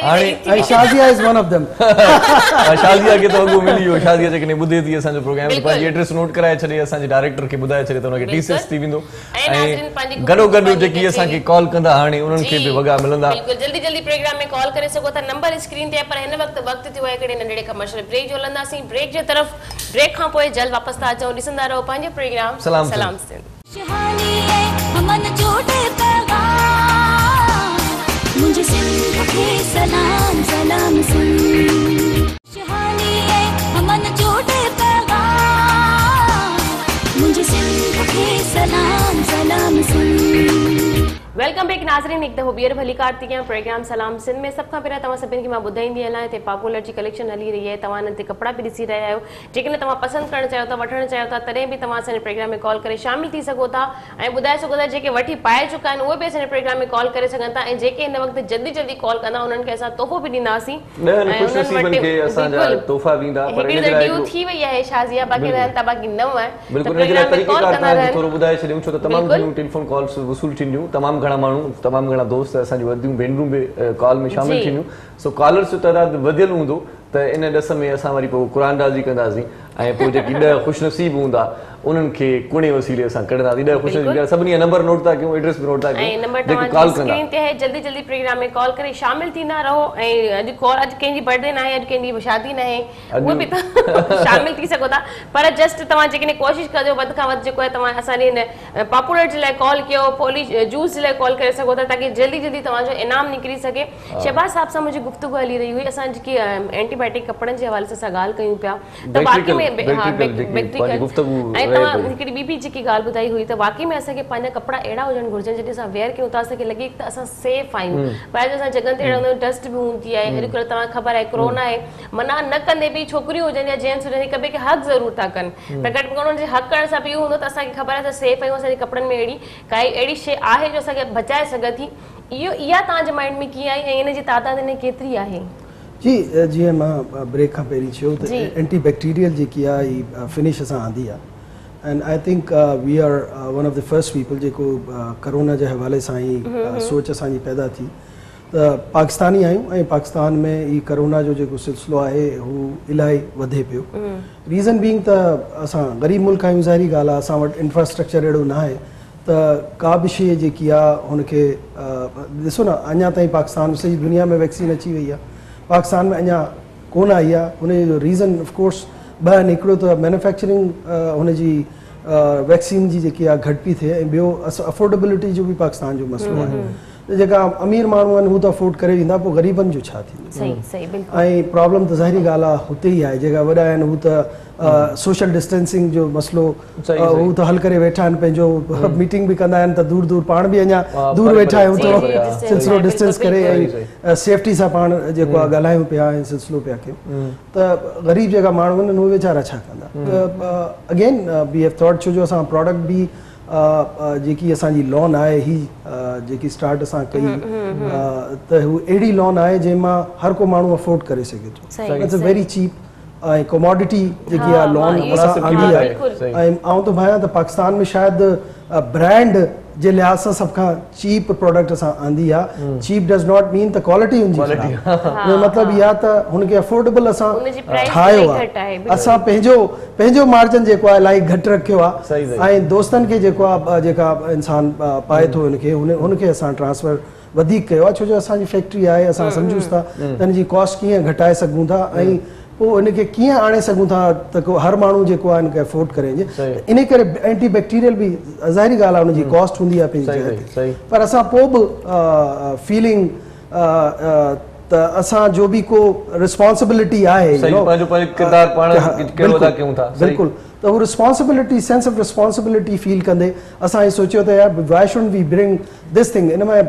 हाणे Shazia is one of them. Shazia खे त अॻो मिली वियो, शाज़िया जेकॾहिं ॿुधे थी असांजो प्रोग्राम, पंहिंजी एड्रेस नोट कराए छॾे, असांजे डायरेक्टर खे ॿुधाए छॾे त हुनखे टीसीएस थी वेंदो, ऐं गॾोगॾु जेकी असांखे कॉल कंदा हाणे उन्हनि खे बि वॻा मिलंदा। बिल्कुलु जल्दी जल्दी प्रोग्राम में कॉल करे सघो था, नंबर स्क्रीन ते, पर हिन वक़्तु थियो आहे हिकिड़े नंढड़े कमर्शियल ब्रेक जो हलंदासीं। ब्रेक जे तरफ़, ब्रेक खां पोइ जल्द वापसि था अचूं, ॾिसंदा रहो पंहिंजो प्रोग्राम सलाम सिंध। मुझे सिंध के सलाम सलाम सिंध, शहानी है हमन जोड़े पैगाम, मुझे सिंध के सलाम सलाम सिंध। वेलकम बैक नाज़रीन, एक दफ़ो ॿीहर भली कार थी कयां प्रोग्राम सलाम सिंध में। सब खां पहिरियों तव्हां सभिनी खे मां ॿुधाईंदी हलां, हिते पॉपुलर जी कलेक्शन हली रही आहे। तव्हां हिन ते कपिड़ा बि ॾिसी रहिया आहियो। जेकॾहिं तव्हां पसंदि करणु चाहियो था, वठणु चाहियो था, तॾहिं बि तव्हां असांजे प्रोग्राम में कॉल करे शामिल थी सघो था ऐं ॿुधाए सघो था। जेके वठी पाए चुका आहिनि उहे बि असांजे प्रोग्राम में कॉल करे सघनि था ऐं जेके हिन वक़्तु जल्दी जल्दी कॉल कंदा उन्हनि खे असां तोहफ़ो बि ॾींदासीं। ड्यू थी वई आहे शाज़िया, बाक़ी रहनि था, बाक़ी न आहे। बिल्कुल थोरो ॿुधाए छॾियूं छो त तमामु घणियूं टेलीफोन कॉल्स वसूल थींदियूं, तमामु घणा माण्हू, तमामु घणा दोस्त असांजी वॾियूं भेनरूं बि कॉल में शामिल थींदियूं। सो कॉलर्स जो तइदाद वधियल हूंदो त इन ॾस में असां वरी पोइ क़ुरान राज़ी कंदासीं ऐं पोइ जेकी 10 ख़ुशनसीब हूंदा उन्हनि खे कुणे वसीले असां कढंदासीं। 10 ख़ुशनसीब सभिनी नंबर नोट था कयूं, एड्रेस बि नोट था कयूं, जेको कॉल कंदा स्क्रीन ते है। जल्दी जल्दी प्रोग्राम में कॉल करे शामिल थींदा रहो ऐं अॼु कंहिंजी बर्थडे न आहे, अॼु कंहिंजी शादी न आहे, उहे बि शामिल थी सघो था। पर जस्ट तव्हां जेकॾहिं कोशिशि कजो वधि खां वधि जेको आहे तव्हां असांजे हिन पॉपुलर जे लाइ कॉल कयो, पोली जूस जे लाइ कॉल करे सघो था ताकी जल्दी जल्दी तव्हांजो इनाम निकिरी सघे। शहबाज साहब सां मुंहिंजी गुफ़्तगू हली रही हुई, असां जेकी एंटीबायोटिक कपड़नि जे हवाले सां ॻाल्हि कयूं पिया त वाक़ई में ऐं तव्हां हिकिड़ी ॿी जेकी ॻाल्हि ॿुधाई हुई त वाक़ई में असांखे पंहिंजा कपिड़ा अहिड़ा हुजनि घुरिजनि जॾहिं असां वेयर कयूं था असांखे लॻे त असां सेफ आहियूं। ॿाहिरि असां जॻहियुनि ते अहिड़ा डस्ट बि हूंदी आहे। अॼुकल्ह तव्हांखे ख़बर आहे कोरोना आहे, मना न कंदे बि छोकिरियूं हुजनि या जेंट्स हुजनि हिक ॿिए खे हक़ ज़रूर था कनि, त घटि में घटि हुननि जे हक़ करण सां बि इहो हूंदो त असांखे ख़बर आहे त सेफ आहियूं, असांजे कपिड़नि में अहिड़ी शइ आहे जो असांखे बचाए सघे थी। इहा तव्हांजे माइंड में कीअं आई ऐं हिन जी तादाद हिन केतिरी आहे? जी, जीअं मां ब्रेक खां पहिरीं चयो त एंटी बैक्टीरियल जेकी आहे हीअ फिनिश असां आंदी आहे and I think we are one of the first people जेको करोना जे हवाले सां ई सोच असांजी पैदा थी। त पाकिस्तानी आहियूं ऐं पाकिस्तान में ही करोना जो जेको सिलसिलो आहे हू इलाही वधे पियो। रीज़न बीइंग त असां ग़रीब मुल्क आहियूं, ज़ाहिरी ॻाल्हि आहे, असां वटि इंफ्रास्ट्रक्चर अहिड़ो न आहे त का बि शइ जेकी आहे हुनखे ॾिसो न, अञा ताईं पाकिस्तान में सॼी दुनिया में वैक्सीन अची वई आहे, पाकिस्तान में अञा कोन आई आहे। हुनजो रीज़न ऑफकोर्स ॿ आहिनि। हिकिड़ो त मैन्युफैक्चरिंग हुनजी वैक्सीन जी जेकी आहे घटि पई थिए ऐं ॿियो अफोर्डेबिलिटी जो बि पाकिस्तान जो मसइलो आहे। त जेका अमीर माण्हू आहिनि हू त अफोर्ड करे वेंदा, पोइ ग़रीबनि जो छा थींदो? ऐं प्रॉब्लम त ज़ाहिरी ॻाल्हि आहे हुते ई आहे। जेका वॾा आहिनि हू त सोशल डिस्टेंसिंग जो मसइलो हू त हल करे वेठा आहिनि, पंहिंजो मीटिंग बि कंदा आहिनि त दूर दूर, पाण बि अञा दूर वेठा आहियूं त सिलसिलो डिस्टेंस करे ऐं सेफ्टी सां पाण जेको आहे ॻाल्हायूं पिया ऐं सिलसिलो पिया कयूं। त ग़रीब जेका माण्हू आहिनि उहे वीचारा छा कंदा? त अगेन वी हैव थॉट, छो जो असां प्रोडक्ट बि जेकी असांजी लोन आहे ही जेकी स्टार्ट असां कई त हू अहिड़ी लोन आहे जंहिंमां हर को माण्हू अफोर्ड करे सघे थो। इट्स अ वेरी चीप ऐं कमोडिटी जेकी आहे लोन असां आंदी आहे। ऐं आउं त भायां त पाकिस्तान में शायदि ब्रांड जे लिहाज़ सां सभ खां चीप प्रोडक्ट असां आंदी आहे। चीप डज़ नॉट मीन त क्वालिटी हुनजी मतिलबु इहा त हुनखे अफोर्डेबल असां ठाहियो आहे। असां पंहिंजो मार्जिन जेको आहे इलाही घटि रखियो आहे ऐं दोस्तनि खे जेको आहे जेका इंसान पाए थो हुनखे असां ट्रांसफर वधीक कयो आहे, छो जो असांजी फैक्ट्री आहे, असां सम्झूं था त हिन जी कॉस्ट कीअं घटाए सघूं था ऐं पोइ हिनखे कीअं आणे सघूं था त हर माण्हू जेको आहे हिनखे अफोर्ड करे। इन करे एंटी बैक्टीरियल बि ज़ाहिरी ॻाल्हि आहे, हुनजी कॉस्ट हूंदी आहे पंहिंजी जॻह ते, पर असां पोइ बि फीलिंग त असांजो बि को रिस्पॉन्सिबिलिटी आहे। बिल्कुलु, त हू responsibility, sense of responsibility feel कंदे असां इहो सोचियो त यार why should we bring this thing. इन में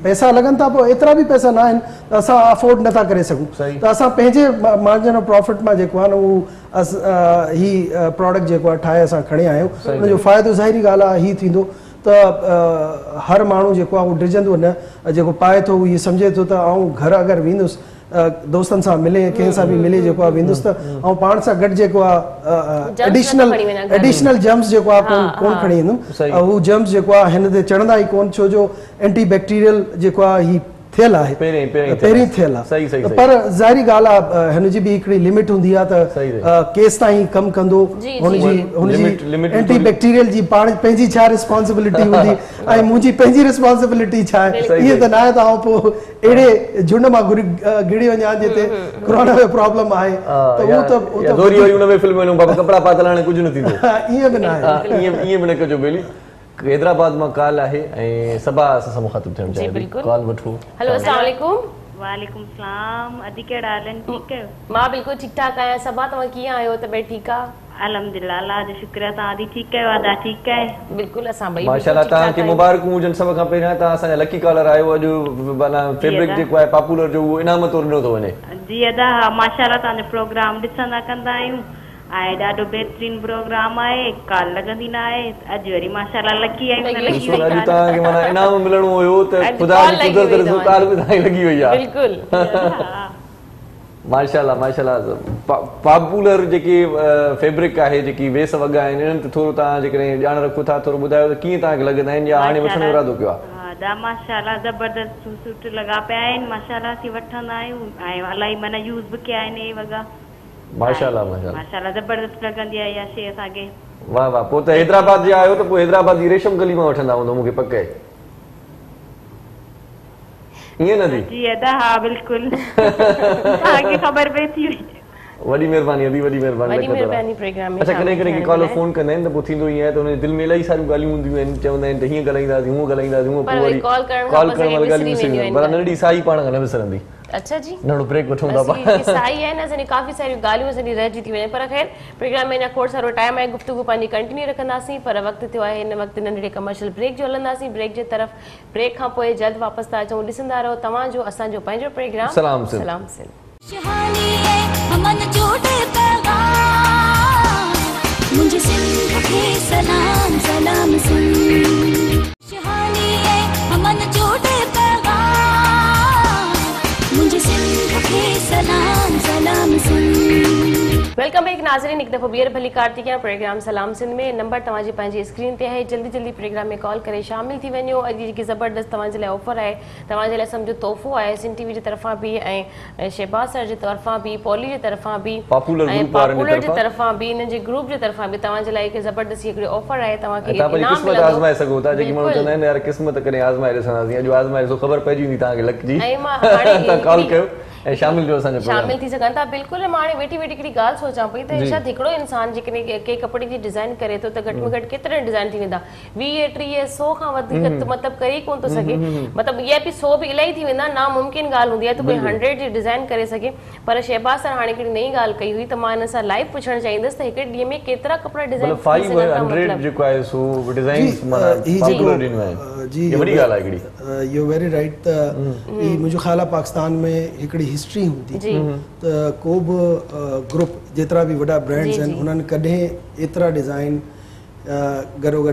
पैसा लॻनि था, पोइ एतिरा बि पैसा न आहिनि त असां अफोर्ड नथा करे सघूं। त असां पंहिंजे मार्जिन ऑफ प्रॉफिट मां जेको आहे न उहो ही प्रोडक्ट जेको आहे ठाहे असां खणी आहियूं। हुनजो फ़ाइदो ज़ाहिरी ॻाल्हि आहे हीअ थींदो त हर माण्हू जेको आहे उहो डिॼंदो न, जेको पाए थो उहो इहो सम्झे थो त आउं घर अगरि वेंदुसि दोस्तनि सां मिले, कंहिं सां बि मिले जेको आहे वेंदुसि त ऐं पाण सां गॾु जेको आहे एडिशनल जम्स जेको आहे कोन खणी ईंदुमि। हू जम्स जेको आहे हिन ते चढ़ंदा ई कोन, छो जो एंटी बैक्टीरियल जेको आहे ही थियल आहे, पहिरीं थियल आहे। पर ज़ाहिरी ॻाल्हि आहे हिनजी बि हिकिड़ी लिमिट हूंदी आहे त केस ताईं कमु कंदो। हुनजी एंटी बैक्टीरियल जी पाण पंहिंजी छा रिस्पॉन्सिबिलिटी हूंदी ऐं मुंहिंजी पंहिंजी रिस्पॉन्सिबिलिटी छा आहे, ईअं त न आहे त आउं पोइ अहिड़े झुंड मां गिड़ी वञा जिते कोरोना में प्रॉब्लम आहे। त उहो त कपिड़ा पातल हाणे कुझु न थींदो, ईअं बि न आहे, ईअं बि न कजो। बेली हैदराबाद मां कॉल आहे ऐं सबा सां मुखातिब थियणु चाहिए, कॉल वठो। हेलो, अस्सलाम वालेकुम। वालेकुम सलाम। अदी कहिड़ा हाल आहिनि? ठीकु आहियो? मां बिल्कुलु ठीकु ठाक आहियां। सबा तव्हां कीअं आहियो? तबियत ठीकु आहे? अल्हम्दुलिल्लाह, अल्लाह जो शुक्र है। तव्हां दी ठीक है, वादा ठीक है? बिल्कुल असां भई माशाल्लाह, तव्हांखे मुबारक हुजनि। सब खां पहिरियां तव्हां असांजा लकी कॉलर आयो अॼु, माना फैब्रिक जेको आहे पॉपुलर जो उहो इनाम तौरु ॾिनो थो वञे। जी अदा, माशाल्लाह तव्हांजो प्रोग्राम ॾिसंदा कंदा आहियूं ऐं ॾाढो बहितरीन प्रोग्राम आहे, काल लॻंदी न आहे। अॼु वरी माशाल्लाह लकी आहियूं। अॼु तव्हांखे माना इनाम मिलणो हुयो त ख़ुदा जी कुदरत सां काल बि तव्हांखे लॻी वई आहे। बिल्कुल माशाल्लाह माशाल्लाह। पॉपुलर जेकी फैब्रिक आहे, जेकी वेस वॻा आहिनि, इन्हनि ते थोरो तव्हां जेकॾहिं ॼाण रखो था, थोरो ॿुधायो त कीअं तव्हांखे लॻंदा आहिनि या हाणे वठण जो इरादो कयो आहे? दा माशाल्लाह ज़बरदस्त सूट लॻा पिया आहिनि, माशाल्लाह असीं वठंदा आहियूं ऐं इलाही माना यूज़ बि कया आहिनि इहे वॻा। माशाल्लाह माशाल्लाह माशाल्लाह ज़बरदस्त लॻंदी आहे इहा शइ असांखे। वाह वाह। पोइ त हैदराबाद जे आहियो त पोइ हैदराबाद जी रेशम गली मां वठंदा हूंदो, मूंखे पक आहे। ईअं न थी? जी अदा, हा बिल्कुल। तव्हांखे ख़बर पई थी वई। वॾी महिरबानी अदी, वॾी महिरबानी प्रोग्राम में। अच्छा, कॾहिं कॾहिं कॉलर फोन कंदा आहिनि त पोइ थींदो ईअं आहे त हुनजे दिलि में इलाही सारियूं ॻाल्हियूं हूंदियूं आहिनि, चवंदा आहिनि त हीअं ॻाल्हाईंदासीं, हूअं ॻाल्हाईंदासीं, हूअं पोइ वरी कॉल करण महिल ॻाल्हियूं विसरी वेंदियूं आहिनि। पर नंढड़ी साई पाण खां न विसरंदी। अच्छा जी, नंढो ब्रेक वठूं था। साई आहे न, असांजी काफ़ी सारियूं ॻाल्हियूं असांजी रहिजी थी वञे, पर ख़ैर प्रोग्राम में अञा खोड़ सारो टाइम आहे, गुफ़्तगू पंहिंजी कंटिन्यू रखंदासीं, पर वक़्तु थियो आहे हिन वक़्तु नंढड़े कमर्शियल ब्रेक जो हलंदासीं। ब्रेक जे तरफ़, ब्रेक खां पोइ जल्द वापसि था अचूं। ॾिसंदा रहो तव्हांजो असांजो पंहिंजो प्रोग्राम सलाम सिंध। मुझे सिंध के सलाम सलाम सुन, शहानी है हमन जोड़े पैगाम, मुझे सिंध के सलाम सलाम सुन। वेलकम बैक नाज़रीन, एक दफ़ो ॿीहर भली कार्तिकिया प्रोग्राम सलाम सिंध में। नंबर तव्हांजी पंहिंजी स्क्रीन ते आहे, जल्दी जल्दी प्रोग्राम में कॉल करे शामिल थी वञो। अॼु जेकी ज़बरदस्त तव्हांजे लाइ ऑफर आहे, तव्हांजे लाइ सम्झो तोहफ़ो आहे, सिंध टीवी जे तरफ़ां बि ऐं शहबाज सर जे तरफ़ां बि, पॉली जे तरफ़ां बि, पॉपुलर जे तरफ़ां बि, इन्हनि जे ग्रुप जे तरफ़ां बि तव्हांजे लाइ हिकु ज़बरदस्त हिकिड़ी ऑफर आहे। तव्हांखे क़िस्मत आज़माए सघो था, जेकी माण्हू चवंदा आहिनि यार क़िस्मत कॾहिं आज़माए ॾिसंदासीं, अॼु आज़माए ॾिसो, ख़बर पइजी वेंदी तव्हांखे लक जी। ऐं मां हाणे कॉल कयो ऐं शामिल जो असांजो शामिल थी सघनि था। बिल्कुलु, मां हाणे वेठी वेठी हिकिड़ी ॻाल्हि सोचां पई त इरशाद, हिकिड़ो इंसान जेकॾहिं कंहिं कपिड़े जी डिज़ाइन करे थो त घटि में घटि केतिरा डिज़ाइन थी वेंदा? 20, 30, 100 खां वधीक मतिलबु करे कोन थो सघे। मतिलबु इहा बि 100 बि इलाही थी वेंदा, नामुमकिन ॻाल्हि हूंदी आहे त कोई 100 जी डिज़ाइन करे सघे। पर शहबाज सर हाणे हिकिड़ी नई ॻाल्हि कई हुई त मां हिन सां लाइव पुछणु चाहींदसि त हिकिड़े ॾींहं में केतिरा कपिड़ा डिज़ाइन 500 जेको आहे सो डिज़ाइन्स माना पॉपुलर ॾिनो आहे। जी, ये बड़ी ॻाल्हि आहे हिकिड़ी। U very right. त मुंहिंजो ख़्यालु आहे पाकिस्तान में हिकिड़ी हिस्ट्री हूंदी त को बि ग्रुप जेतिरा बि वॾा ब्रांड्स आहिनि उन्हनि कॾहिं एतिरा डिज़ाइन गॾो गॾु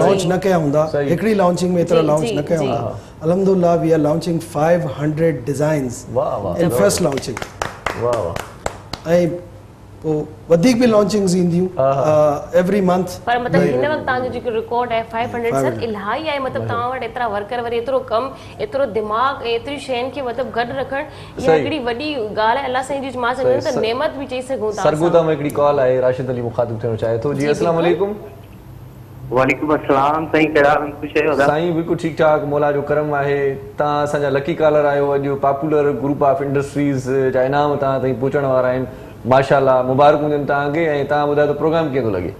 लॉन्च न कया हूंदा, हिकिड़ी लॉन्चिंग में एतिरा लॉन्च न कया हूंदा। अल्हम्दुलिल्लाह we are launching 500 designs in first launching. ऐं पोइ वधीक बि लॉन्चिंग्स ईंदियूं एवरी मंथ। पर मतलब हिन वक्त तव्हांजो जेको रिकॉर्ड आहे 500 सर इलाही आहे। मतलब तव्हां वटि एतिरा वर्कर वरी एतिरो कमु, एतिरो दिमाग़, एतिरी शयुनि खे मतलब गॾु रखणु, इहा हिकिड़ी वॾी ॻाल्हि आहे। अल्लाह साईं जी मां चवंदमि त नेमत बि चई सघूं था। सरगोदा में हिकिड़ी कॉल आहे, राशिद अली मुखातिब थियणो चाहे थो। जी अस्सलाम वालेकुम। वालेकुम अस्सलाम। साईं कहिड़ा ख़ुशि आहियो? साईं बिल्कुलु ठीकु ठाकु, मौला जो करम आहे। तव्हां असांजा लकी कॉलर आहियो। अॼु पॉपुलर ग्रुप ऑफ इंडस्ट्रीज़ जा इनाम तव्हां ताईं पहुचण वारा आहिनि। माशाल्लाह, मुबारक हुजनि तव्हांखे। ऐं तव्हां ॿुधायो त प्रोग्राम कीअं थो लॻे?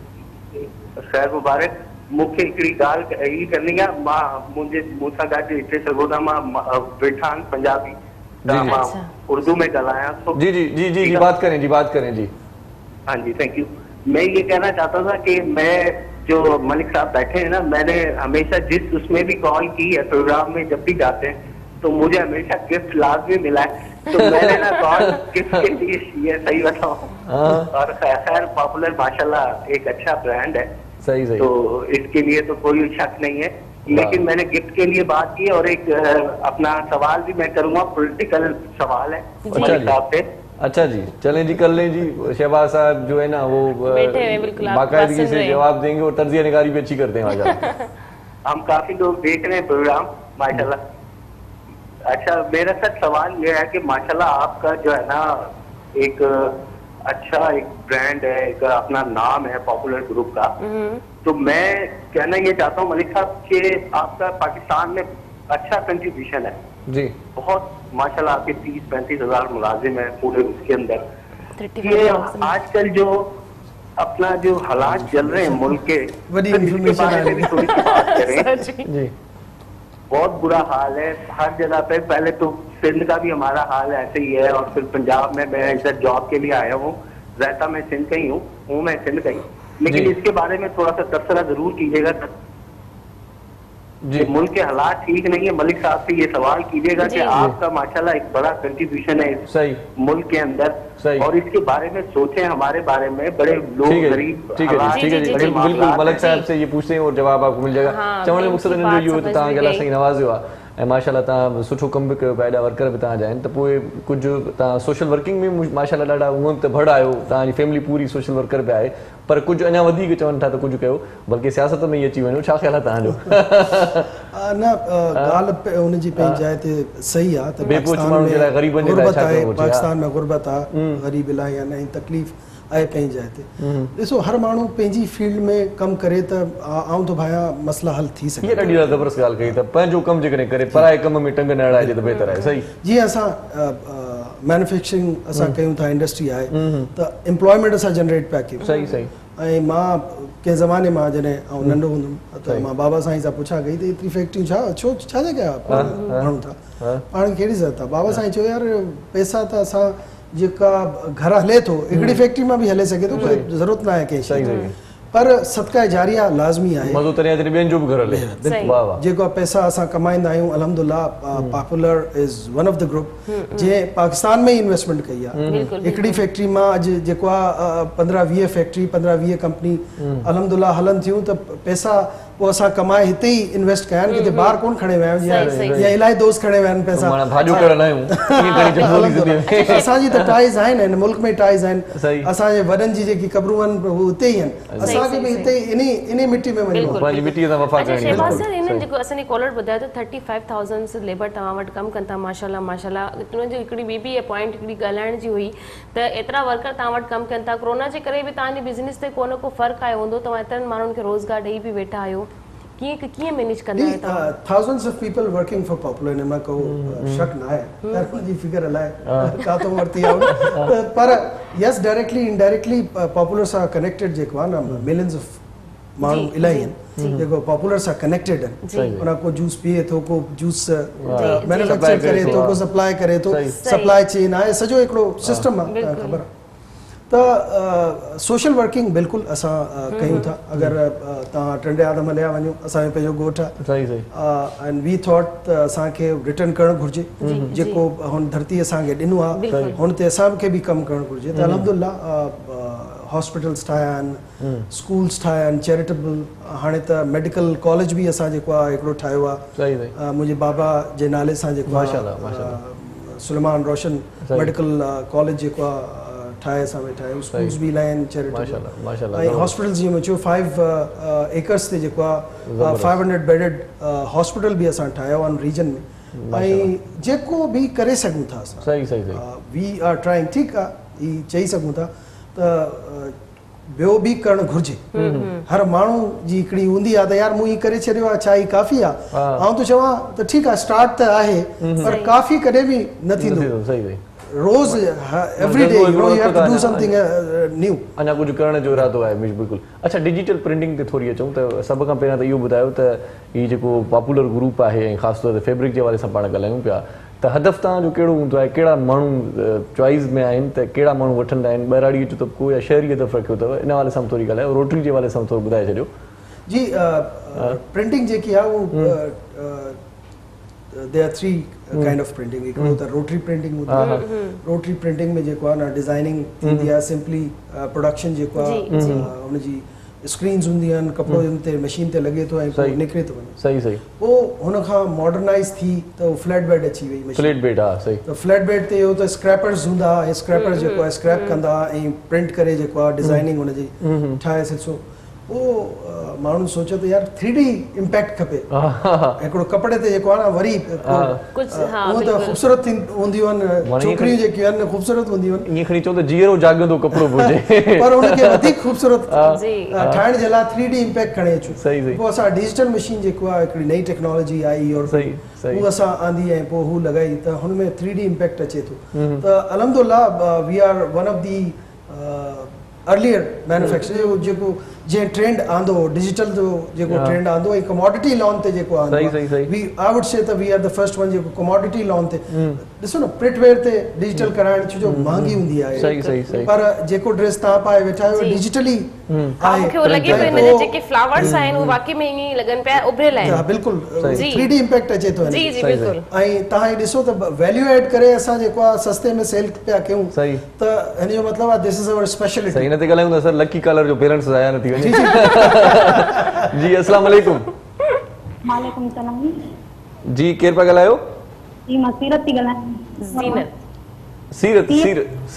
ख़ैर मुबारक। मूंखे हिकिड़ी ॻाल्हि अहिड़ी करणी आहे। मां मूंसां गॾु हिते सरगोदा मां वेठा आहिनि पंजाबी, त मां उर्दू में ॻाल्हायां थो। जी जी जी जी बात करें जी। हाँ जी, थैंक यू। मैं ये कहना चाहता था कि मैं जो मलिक साहब बैठे हैं ना, मैंने हमेशा जिस उसमें भी कॉल की है, प्रोग्राम में जब भी जाते हैं तो मुझे हमेशा गिफ्ट लाजमी मिला है। तो मैंने ना कॉल गिफ्ट के लिए, ये सही बताऊं, और खैर पॉपुलर माशाल्लाह एक अच्छा ब्रांड है, सही तो इसके लिए तो कोई शक नहीं है। लेकिन मैंने गिफ्ट के लिए बात की, और एक अपना सवाल भी मैं करूंगा, पॉलिटिकल सवाल है मलिक साहब से। अच्छा जी, चलें जी, कर लें जी। शहबाज साहब जो है ना वो बाकायदगी से जवाब देंगे और तर्जिया निगारी भी अच्छी करते हैं। हम काफी लोग देख रहे हैं प्रोग्राम माशाल्लाह। अच्छा, मेरा सर सवाल ये है कि माशाल्लाह आपका जो है ना एक अच्छा एक ब्रांड है, एक अपना नाम है पॉपुलर ग्रुप का। तो मैं कहना ये चाहता हूँ मलिक साहब कि आपका पाकिस्तान में अच्छा कंट्रीब्यूशन है जी, बहुत माशाल्लाह। आपके 30-35 हज़ार मुलाजिम है पूरे उसके अंदर। ये आजकल जो अपना जो हालात चल रहे हैं मुल्क के, इसके बारे में भी थोड़ी सी बात करें। बहुत बुरा हाल है हर जगह पे। पहले तो सिंध का भी हमारा हाल ऐसे ही है, और फिर पंजाब में मैं इधर जॉब के लिए आया हूँ, रहता मैं सिंध का ही हूँ मैं सिंध का ही, लेकिन इसके बारे में थोड़ा सा तबसरा जरूर कीजिएगा। मुल्क के हालात ठीक नहीं है, मलिक साहब से ये सवाल कीजिएगा कि आपका माशाल्लाह एक बड़ा कंट्रीब्यूशन है इस मुल्क के अंदर, और इसके बारे में सोचें, हमारे बारे में बड़े लोग गरीब बिल्कुल मलिक साहब से ये पूछते हैं और जवाब आपको मिल जाएगा। चवण मक़सद इन्हनि जो इहो त तव्हां खे सही नवाज़ियो आहे ऐं माशाल्लाह तव्हां सुठो कमु बि कयो पिया, एॾा वर्कर बि तव्हांजा आहिनि, त पोइ कुझु तव्हां सोशल वर्किंग में माशाल्लाह ॾाढा हूअं त भड़ आहियो, तव्हांजी फैमिली पूरी सोशल वर्कर बि आहे, पर कुझु अञा वधीक चवनि था त कुझु कयो, बल्कि सियासत में ई अची वञो, छा ख़्यालु आहे तव्हांजो? न ॻाल्हि उनजी पंहिंजी जाइ ते सही आहे त पाकिस्तान में गुरबत आहे, ग़रीब इलाही आहिनि ऐं तकलीफ़ आहे पंहिंजी जाइ ते। ॾिसो हर माण्हू पंहिंजी फील्ड में कमु करे त आऊं त भाया मसला हल थी सघे। हीअ ॾाढी ज़बरदस्त ॻाल्हि कई, त पंहिंजो कमु जेकॾहिं करे पराए कम में टंग न अड़ाइजे त बहितर आहे। सही, जीअं असां मैन्युफैक्चरिंग असां कयूं था, इंडस्ट्री आहे त एम्प्लॉयमेंट असां जनरेट पिया कयूं। सही सही। ऐं मां कंहिं ज़माने मां जॾहिं नंढो हूंदुमि त मां बाबा साईं सां पुछा कई त एतिरी फैक्ट्रियूं छा कया माण्हू था, पाण कहिड़ी ज़रूरत आहे? बाबा साईं चयो यार पैसा त असां जेका घर हले थो हिकिड़ी फैक्ट्री में भी हले सके तो कोई जरूरत ना है कंहिं शइ, पर सदका जारिया लाज़मी आहे, मज़ो तरिया तरी ॿियनि जो बि घर हले। जेको पैसा असां कमाईंदा आहियूं अल्हम्दुलिल्लाह, popular is one of the group जे पाकिस्तान में ही इन्वेस्टमेंट कई आहे। हिकिड़ी फैक्ट्री मां अॼु जेको आहे 15-20 फैक्ट्री 15-20 कंपनी अल्हम्दुलिल्लाह हलन थियूं, त पैसा पोइ असां कमाए हिते ई इन्वेस्ट कया आहिनि, किथे ॿाहिरि कोन खणे विया आहियूं, या इलाही दोस्त खणे विया आहिनि पैसा। असांजी त टाइज़ आहिनि, हिन मुल्क में टाइज़ आहिनि, असांजे वॾनि जी जेकी क़बरूं आहिनि उहे हुते ई आहिनि, असांखे बि हिते इन मिट्टी में वञिणो आहे, पंहिंजी मिट्टी सां वफ़ा करणी आहे। शहबाज़ सर, इन्हनि जेको असांजी कॉलर ॿुधायो त 35,000 लेबर तव्हां वटि कमु कनि था, माशाल्लाह माशाल्लाह। तुंहिंजी हिकिड़ी ॿी पॉइंट हिकिड़ी ॻाल्हाइण जी हुई त एतिरा वर्कर तव्हां वटि कमु कनि था, कोरोना जे करे बि तव्हांजे बिज़नेस ते को न को फ़र्क़ु आयो हूंदो, तव्हां एतिरनि माण्हुनि खे रोज़गार ॾेई बि वेठा आहियो, कीअं मैनेज कंदा आहियो तव्हां? thousands of people working for Popular, इन में को शक न आहे, पर उनजी फिगर अलाए काथों वरती आहे, पर यस डायरेक्टली इनडायरेक्टली पॉपुलर सां कनेक्टेड जेको आहे न, मिलियंस ऑफ माण्हू इलाही आहिनि जेको पॉपुलर सां कनेक्टेड आहिनि, उन को जूस पिए थो, को जूस मैन्युफैक्चर करे थो, को सप्लाई करे थो, सप्लाई चेन आहे, सॼो हिकिड़ो सिस्टम आहे, ख़बर आहे। त सोशल वर्किंग बिल्कुलु असां कयूं था, अगरि तव्हां टंडे आदम हलिया वञो, असांजो पंहिंजो ॻोठ आहे, एंड वी थॉट त असांखे रिटर्न करणु घुरिजे, जेको हुन धरती असांखे ॾिनो आहे हुन ते असांखे बि कमु करणु घुरिजे। त अल्हम्दुलिल्लाह हॉस्पिटल्स ठाहिया आहिनि, स्कूल्स ठाहिया आहिनि, चैरिटेबल, हाणे त मेडिकल कॉलेज बि असां जेको आहे हिकिड़ो ठाहियो आहे, मुंहिंजे बाबा जे नाले सां जेको आहे सुलेमान रोशन मेडिकल कॉलेज जेको आहे ठाहे असां वेठा आहियूं, स्कूल्स बि इलाही आहिनि चैरिटेबल, ऐं हॉस्पिटल्स जीअं चयो 5 एकर्स ते जेको आहे 500 बेडेड हॉस्पिटल बि असां ठाहियो आहे रीजन में, ऐं जेको बि करे सघूं था असां, वी आर ट्राइंग, ठीकु आहे ही चई सघूं था त ॿियो बि करणु घुरिजे। हर माण्हू जी हिकिड़ी हूंदी आहे त यार मूं ही करे छॾियो आहे, छा ही काफ़ी आहे? आउं त चवां त ठीकु आहे स्टार्ट त आहे, पर काफ़ी कॾहिं बि न थींदो, रोज every day you have to do something new, अञा कुछ करण जो इरादो आहे बिल्कुल। अच्छा, डिजिटल प्रिंटिंग ते थोड़ी अचूं त सब खां पहिरियों त इहो ॿुधायो त ही जेको पॉपुलर ग्रुप आहे ऐं ख़ासि तौर ते फैब्रिक जे वारे सां पाण ॻाल्हायूं पिया, त हदफ़ तव्हांजो कहिड़ो हूंदो आहे, कहिड़ा माण्हू चॉइस में आहिनि, त कहिड़ा माण्हू वठंदा आहिनि, ॿहिराड़ी जो तबिको या शहरी हदफ़ रखियो अथव, इन वारे सां थोरी ॻाल्हायो, रोटरी जे वारे सां थोरो ॿुधाए छॾियो। जी, प्रिंटिंग जेकी आहे उहो there are 3 kind of printing, हिकिड़ो त रोटरी प्रिंटिंग हूंदी आहे, रोटरी प्रिंटिंग में जेको आहे न डिज़ाइनिंग थींदी आहे, सिंपली प्रोडक्शन जेको आहे हुनजी स्क्रीन्स हूंदियूं आहिनि, कपिड़ो जिन ते मशीन ते लॻे थो ऐं पोइ निकिरे थो वञे, सही सही, पोइ हुन खां मॉडर्नाइज़ थी त उहो फ्लैट बेड अची वई, फ्लैट बेड, हा सही, त फ्लैट बेड ते इहो त स्क्रैपर्स हूंदा, ऐं स्क्रैपर जेको आहे स्क्रैप कंदा ऐं प्रिंट करे जेको आहे डिज़ाइनिंग हुनजी ठाहे सघो। पोइ माण्हुनि सोचियो त यार 3D इम्पैक्ट खपे, हिकिड़ो कपिड़े ते जेको आहे न वरी उहो त ख़ूबसूरत हूंदियूं आहिनि, छोकिरियूं जेकियूं आहिनि ख़ूबसूरत हूंदियूं आहिनि, ईअं खणी चओ त जीअरो जाॻंदो कपिड़ो हुजे, पर उनखे वधीक ख़ूबसूरत ठाहिण जे लाइ 3D इम्पैक्ट खणे अचूं। पोइ असां डिजिटल मशीन जेको आहे हिकिड़ी नई टेक्नोलॉजी आई और उहा असां आंदी ऐं पोइ हू लॻाई त हुन में 3D इम्पैक्ट अचे थो। त अल्हम्दुलिल्लाह we are one of the earlier manufacturer जेको जे ट्रेंड आंदो डिजिटल जो जेको ट्रेंड आंदो ए कमोडिटी लोन ते जेको आंदो we I would say we are the first one जेको कमोडिटी लोन ते ॾिसो न प्रिंटवेयर ते डिजिटल कराइण छो जो महांगी हूंदी आहे पर जेको ड्रेस ता पाए वेठा आहियो डिजिटली आहे मूंखे लगे पे इन जे जेके फ्लावर्स आहिनि वो वाकई में ईअं लगन पिया उभरियल आहिनि बिल्कुल 3D इंपैक्ट अचे तो जी जी बिल्कुल ऐं तहां ॾिसो त वैल्यू एड करे असां जेको आहे सस्ते में सेल पिया कयूं त हिन जो मतिलबु आहे दिस इज अवर स्पेशलिटी सही न ते ॻाल्हायूं था सर लकी कलर जो पेरेंट्स आया न थी वञे जी अस्सलाम वालेकुम वालेकुम सलाम जी केर पिया ॻाल्हायो जी मां सीरत थी ॻाल्हायां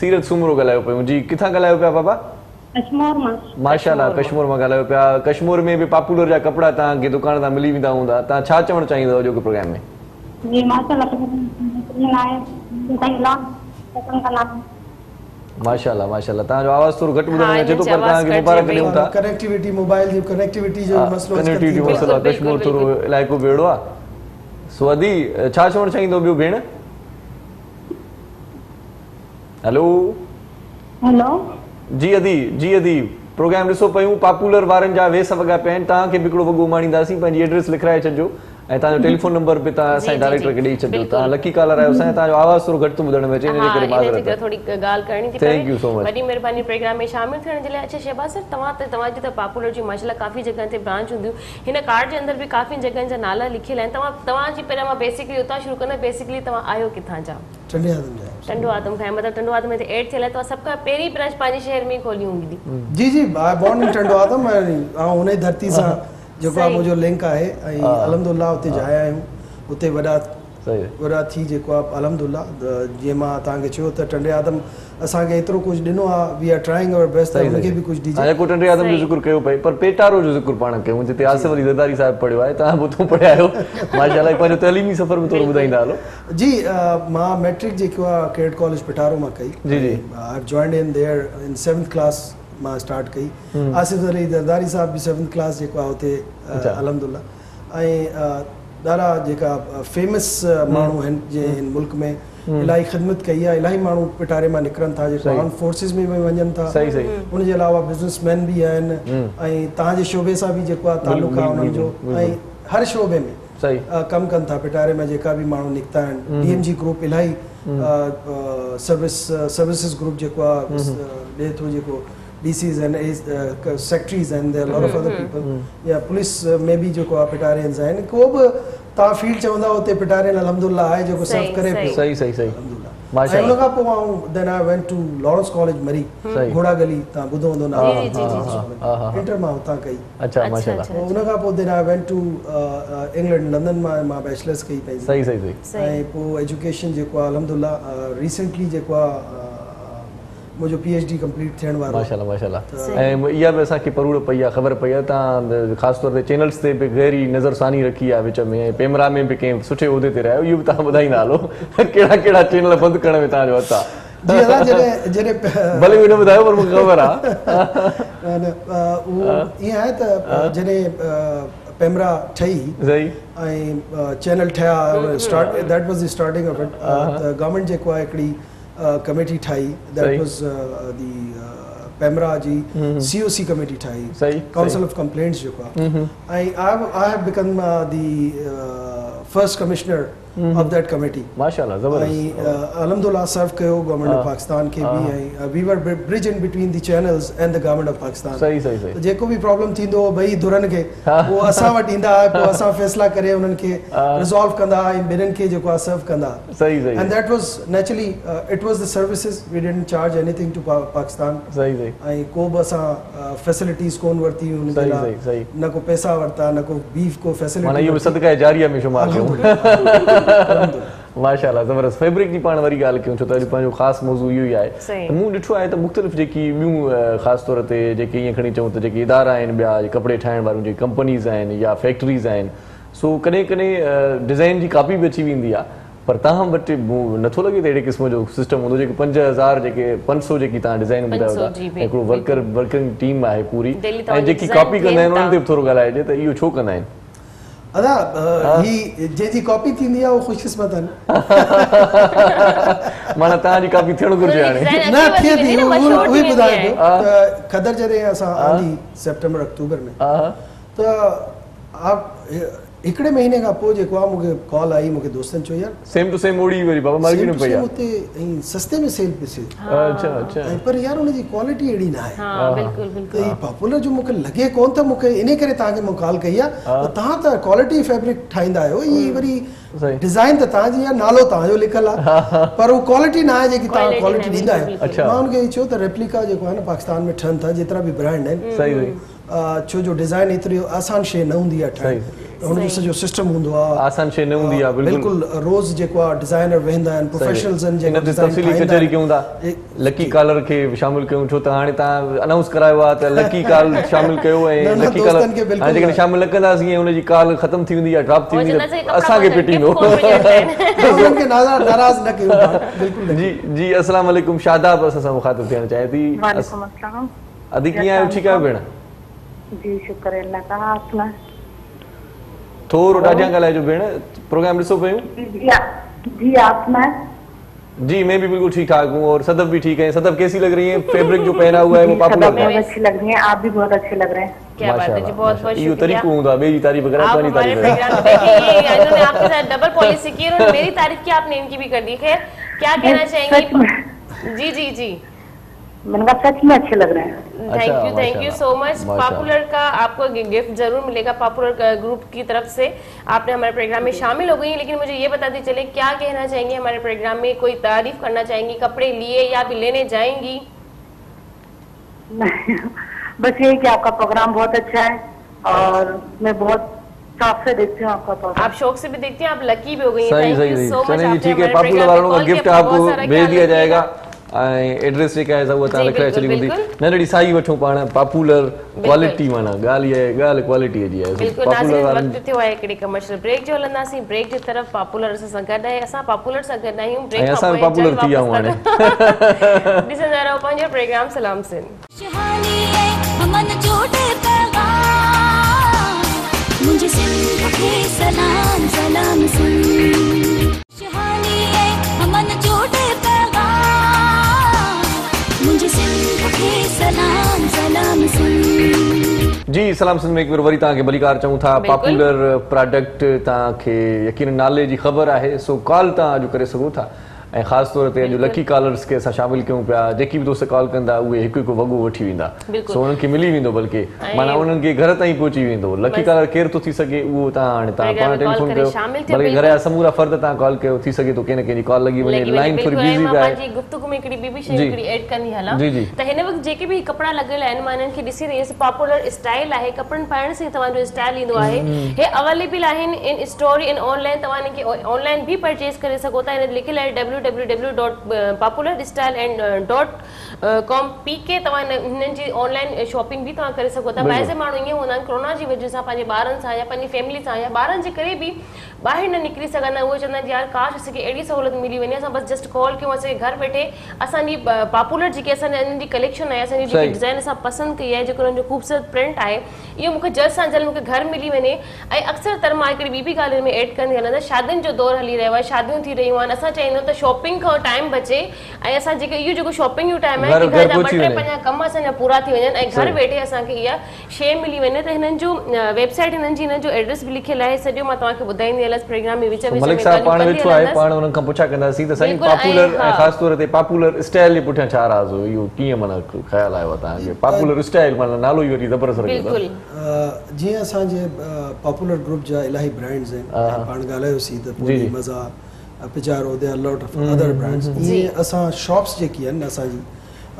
सीरत सुमरो ॻाल्हायो पियो जी किथां ॻाल्हायो पिया बाबा कश्मीर मां माशाल्लाह कश्मीर मां ॻाल्हायो पिया कश्मीर में बि पॉपुलर जा कपड़ा तव्हांखे दुकान तां मिली वेंदा हूंदा तव्हां छा चवणु चाहींदव अॼोके प्रोग्राम में जी माशाल्लाह माशाल्लाह तव्हांजो आवाज़ थोरो घटि ॿुधण में अचे थो पर तव्हांखे मुबारक ॾियूं था कनेक्टिविटी मोबाइल जी कनेक्टिविटी जो मसलो कनेक्टिविटी मसलो आहे कश्मीर थोरो इलाइक़ो बेड़ो आहे सो अदी छा चवणु चाहींदो ॿियो भेण हेलो हेलो जी अदी प्रोग्राम ॾिसो पियूं पॉपुलर वारनि जा वेस वॻा पिया आहिनि तव्हांखे बि हिकिड़ो वॻो माणींदासीं पंहिंजी एड्रेस लिखाए छॾिजो ऐं तव्हांजो टेलीफोन नंबर बि तव्हां असांजे डायरेक्टर खे ॾेई छॾियो तव्हां लकी कॉलर आहियो असांजो तव्हांजो आवाज़ थोरो घटि ॿुधण में अचे इन जे करे माज़रत थोड़ी ॻाल्हि करणी थी थैंक यू सो मच वॾी महिरबानी प्रोग्राम में शामिल थियण जे लाइ अच्छा शहबाज सर तव्हांजी त पॉपुलर जी माशाल्लाह काफ़ी जॻहनि ते ब्रांच हूंदियूं हिन कार्ड जे अंदर बि काफ़ी जॻहनि जा नाला लिखियल आहिनि तव्हांजी पहिरियां मां बेसिकली उतां शुरू कंदा बेसिकली तव्हां आहियो किथां जा टंडो आदम खां मतलब टंडो आदम में एड थियल आहे तव्हां सभ खां पहिरीं ब्रांच पंहिंजे शहर में खोली हूंदी जी जी आई बॉर्न इन टंडो आदम ऐं हुन धरती सां जेको आहे मुंहिंजो लिंक आहे ऐं अलहमदुलिल्लाह उते जाया आहियूं उते वॾा थी जेको आहे अलहमदुलिल्लाह जीअं मां तव्हांखे चयो त टंडे आदम असांखे एतिरो कुझु ॾिनो आहे we are trying our best हुनखे बि कुझु ॾिजे जेको टंडे आदम जो ज़िक्र कयो पई पर पेटारो जो ज़िक्र पाण कयूं जिते आसिफ अली ज़रदारी साहिब पढ़ियो आहे तव्हां हुतां पढ़िया आहियो माशाल्लाह पंहिंजो तइलीमी सफ़र में थोरो ॿुधाईंदा हलो जी मां मैट्रिक जेको आहे कैडेट कॉलेज पिटारो मां कई जी जी I have joined in there in 7th class मां स्टार्ट कई आसिफ अली ज़रदारी साहिब बि 7th क्लास जेको आहे हुते अलहमदुलिल्लाह ऐं ॾाढा जेका फेमस माण्हू आहिनि जंहिं हिन मुल्क में इलाही ख़िदमत कई आहे इलाही माण्हू पिटारे मां निकिरनि था जेको आर्म फोर्सिस में बि वञनि था उनजे अलावा बिज़नेसमैन बि आहिनि ऐं तव्हांजे शोबे सां बि जेको आहे तालुक़ु आहे उन्हनि जो ऐं हर शोबे में कमु कनि था पिटारे में जेका बि माण्हू निकिता आहिनि DMG ग्रुप इलाही सर्विसिस ग्रुप जेको आहे ॾिए थो जेको DCs and secretaries and there are a lot of other people yeah police में भी जो को पिटारियंस आहिनि को बि तव्हां फील्ड चवंदा हुते पिटारियन अलहमदुलिल्लाह आहे जेको सर्व करे पियो सही अलहमदुलिल्लाह ऐं हुन खां पोइ आऊं then I went to Lawrence College Murree घोड़ा गली तव्हां ॿुधो हूंदो न इंटर मां हुतां कई अच्छा माशाल्लाह हुन खां पोइ then I went to England London मां बैचलर्स कई पंहिंजी सही ऐं पोइ एजुकेशन जेको आहे अलहमदुलिल्लाह रिसेंटली जेको आहे मुझे PhD कंप्लीट थियण वारो माशाल्लाह ऐं इहा बि असांखे परूड़ पई आहे ख़बर पई आहे तव्हां ख़ासि तौर ते चैनल्स ते बि गहरी नज़रसानी रखी आहे विच में ऐं पेमरा में बि कंहिं सुठे उहिदे ते रहिया इहो बि तव्हां ॿुधाईंदा हलो कहिड़ा कहिड़ा चैनल बंदि करण में तव्हांजो हथु आहे भले बि न ॿुधायो पर मूंखे ख़बर आहे ईअं आहे त जॾहिं पेमरा ठही ऐं चैनल ठहिया that was the starting of it government जेको आहे हिकिड़ी कमेटी ठाही दैट वाज दी पेमरा जी COC कमेटी ठाही काउंसिल ऑफ कंप्लेंट्स जेको आहे ऐं I have become the first commissioner of that committee माशाल्लाह ज़बरदस्त ऐं अलहमदुलिल्लाह सर्व कयो गवर्नमेंट ऑफ पाकिस्तान के भी ऐं we were bridge in between the channels and the government of Pakistan सही जेको भी प्रॉब्लम थींदो भई धुरनि खे वो असां वटि ईंदा पोइ असां फ़ैसला करे उन्हनि खे रिज़ॉल्व कंदा ऐं ॿिन्हिनि खे जेको आहे सर्व कंदा and that was naturally it was the services we didn't charge anything to Pakistan ऐं को बि असां फैसिलिटीज़ कोन वरिती हुन जे लाइ न को पैसा वरिता न को बीफ को फैसिलिटी माना इहो सदका जारिया में शुमार कयूं माशाल्लाह ज़बरदस्त फैब्रिक जी पाण वरी ॻाल्हि कयूं छो त अॼु पंहिंजो ख़ासि मौज़ू इहो ई आहे मूं ॾिठो आहे त मुख़्तलिफ़ जेकी ॿियूं ख़ासि तौर ते जेके ईअं खणी चऊं त जेके इदारा आहिनि ॿिया कपिड़े ठाहिण वारियूं जेके कंपनीज़ आहिनि या फैक्ट्रीज़ आहिनि सो कॾहिं कॾहिं डिज़ाइन जी कॉपी बि अची वेंदी आहे पर तव्हां वटि नथो लॻे त अहिड़े क़िस्म जो सिस्टम हूंदो जेके 5000 जेके 500 जेकी तव्हां डिज़ाइन ॿुधायो था हिकिड़ो वर्किंग टीम आहे पूरी ऐं जेकी कॉपी कंदा आहिनि उन्हनि ते बि थोरो ॻाल्हाइजे त इहो छो कंदा आहिनि अदा ही जी कॉपी थींदी आहे वो खुशकिस्मत आहिनि माना तव्हांजी कॉपी थियण घुरिजे हाणे न थिए थी उहे ॿुधाए पियो त खदर जॾहिं असां आंदी सेप्टेम्बर अक्टूबर में त आप हिकिड़े महीने खां पोइ जेको आहे मूंखे कॉल आई मूंखे दोस्तनि चयो यार सेम टू सेम ओड़ी वरी बाबा मार्केट में पई आहे हुते ऐं सस्ते में सेल पई थिए अच्छा अच्छा पर यार उनजी क्वालिटी अहिड़ी न आहे हां बिल्कुल बिल्कुल त पॉपुलर जो मूंखे लॻे कोन त मूंखे इन करे तव्हांखे मूं कॉल कई आहे त तव्हां त क्वालिटी फैब्रिक ठाहींदा आहियो ई वरी डिज़ाइन त तव्हांजी आहे नालो तव्हांजो लिखियलु आहे पर उहा क्वालिटी न आहे जेकी तव्हां क्वालिटी ॾींदा आहियो मां हुनखे चयो त रेप्लिका जेको आहे न पाकिस्तान में ठहनि था जेतिरा बि ब्रांड आहिनि सही छो जो डिज़ाइन एतिरी आसान शइ न हूंदी आहे ठाहिण हुनजो सॼो सिस्टम हूंदो आहे आसान शइ न हूंदी आहे बिल्कुल रोज़ जेको आहे डिज़ाइनर वेंदा आहिनि प्रोफेशनल्स आहिनि जेको तफ़सीली कचहरी कयूं था लकी कॉलर खे शामिल कयूं छो त हाणे तव्हां अनाउंस करायो आहे त लकी कॉल शामिल कयो ऐं लकी कॉलर हाणे जेकॾहिं शामिल न कंदासीं ऐं हुनजी कॉल ख़तम थी वेंदी आहे ड्रॉप थी वेंदी आहे असांखे पिटींदो उन्हनि खे नाराज़ न कयो बिल्कुलु जी जी अस्सलाम वालेकुम शादाब असां सां मुखातिब थियणु चाहे थी वालेकुम अस्सलाम अदी कीअं आहियो ठीकु आहियो भेण जी शुक्र अल्लाह का आपना थोरो ॾाढियां ॻाल्हाइजो भेण प्रोग्राम ॾिसो पियूं जी आपना जी मैं भी बिल्कुल ठीक ठाक हूँ और सदफ भी ठीक है सदफ कैसी लग रही है फैब्रिक जो पहना हुआ है वो पॉपुलर बहुत अच्छी लग रही है आप भी बहुत अच्छे लग रहे हैं क्या बात है जी बहुत बहुत ये तरीका होता मेरी तारीफ वगैरह तुम्हारी तारीफ देखिए ये इन्होंने आपके साथ डबल पॉलिसी की और मेरी तारीफ की आपने इनकी भी कर दी खैर क्या कहना चाहेंगी जी जी जी मैंने कहा सच में अच्छे लग रहे हैं thank you so much popular का आपको गिफ्ट जरूर मिलेगा पॉपुलर ग्रुप की तरफ से आपने हमारे प्रोग्राम में शामिल हो गई लेकिन मुझे ये बताते चले क्या कहना चाहेंगे हमारे प्रोग्राम में कोई तारीफ करना चाहेंगी कपड़े लिए या भी लेने जाएंगी बस यही कि आपका प्रोग्राम बहुत अच्छा है और मैं बहुत शौक से देखती हूँ आपका प्रोग्राम आप शौक से भी देखती हैं आप लकी भी हो गई सही ठीक है पॉपुलर वालों का गिफ्ट आपको भेज दिया जाएगा एड्रेस जेका आहे उहा तव्हां लिखाए छॾी हूंदी नंढड़ी साई वठूं पाण पॉपुलर क्वालिटी माना ॻाल्हि आहे ॻाल्हि क्वालिटीअ जी आहे बिल्कुल नाज़रीन वक्त थियो आहे हिकिड़ी कमर्शियल ब्रेक जो हलंदासीं ब्रेक जी तरफ़ पॉपुलर असां गॾु आहे असां पॉपुलर सां गॾु आहियूं ब्रेक खां पोइ पॉपुलर थी विया हाणे ॾिसंदा रहो पंहिंजो प्रोग्राम सलाम सिंध मुझे सिंध के सलाम सलाम सिंध शहानी है अमन जोड़े सलाम सलाम जी सलाम सिंध में एक बार वरी तव्हांखे भलीकार चऊं था पॉपुलर प्रोडक्ट तव्हांखे यकीन नाले जी ख़बर आहे सो कॉल तव्हां अॼु करे सघो था ऐं ख़ासि तौर ते अॼु लकी कॉलर्स खे असां शामिल कयूं पिया जेकी बि दोस्त कॉल कंदा उहे हिकु हिकु वॻो वठी वेंदा सो उन्हनि खे मिली वेंदो बल्कि माना उन्हनि खे घर ताईं पहुची वेंदो लकी कॉलर केरु थो थी सघे उहो तव्हां हाणे तव्हां पाण टेलीफोन कयो बल्कि घर जा समूरा फर्द तव्हां कॉल कयो थी सघे थो कंहिं न कंहिंजी कॉल लॻी वञे लाइन थोरी बिज़ी बि आहे गुफ़्तगू में हिकिड़ी ॿी बि शइ हिकिड़ी ऐड कंदी हलां त हिन वक़्तु जेके बि कपिड़ा लॻियल आहिनि मां इन्हनि खे ॾिसी रही आहियां पॉपुलर स्टाइल आहे कपिड़नि पाइण सां तव्हांजो स्टाइल ईंदो आहे हे अवेलेबल आहिनि इन स्टोर इन ऑनलाइन तव्हां हिनखे ऑनलाइन बि परचेस करे सघो था हिन लिखियलु आहे www.popularstyle.com पीके तव्हां हिननि जी ऑनलाइन शॉपिंग बि तव्हां करे सघो था ॿाहिरि माण्हू ईअं हूंदा आहिनि कोरोना जी वजह सां पंहिंजे ॿारनि सां या पंहिंजी फैमिली सां या ॿारनि जे करे बि ॿाहिरि न निकिरी सघंदा उहे चवंदा आहिनि यार काश असांखे अहिड़ी सहूलियत मिली वञे असां बसि जस्ट कॉल कयूं असांखे घर वेठे असांजी पॉपुलर जेकी असांजी हिननि जी कलेक्शन आहे असांजी जेकी डिज़ाइन असां पसंदि कई आहे जेको हुननि जो ख़ूबसूरत प्रिंट आहे इहो मूंखे जल्द सां जल्द मूंखे घर मिली वञे ऐं अक्सर तर मां हिकिड़ी ॿी बि ॻाल्हि में एड कंदी हलंदा शादियुनि जो दौरु हली रहियो आहे शादियूं थी रहियूं आहिनि असां चाहींदा त शॉपिंग खां टाइम बचे ऐं असां जेके इहो जेको शॉपिंग जो टाइम आहे घर जा 2-3 पंहिंजा कम असांजा पूरा थी वञनि ऐं घर वेठे असांखे इहा शइ मिली वञे त हिननि जो वेबसाइट हिननि जी हिननि जो एड्रेस बि लिखियलु आहे सॼो मां तव्हांखे ॿुधाईंदी हलंदसि प्रोग्राम में विच में मलिक साहब पाण वेठो आहे पाण उन्हनि खां पुछा कंदासीं त साईं पॉपुलर ऐं ख़ासि तौर ते पॉपुलर स्टाइल जे पुठियां छा राज़ हो इहो कीअं माना ख़्यालु आयो आहे तव्हांखे पॉपुलर स्टाइल माना नालो ई वरी ज़बरदस्त रखियो अथव जीअं असांजे पॉपुलर ग्रुप जा इलाही ब्रांड्स आहिनि पाण ॻाल्हायोसीं त पूरी मज़ा Pizarro the lot of other brands ईअं असां शॉप्स जेकी आहिनि असांजी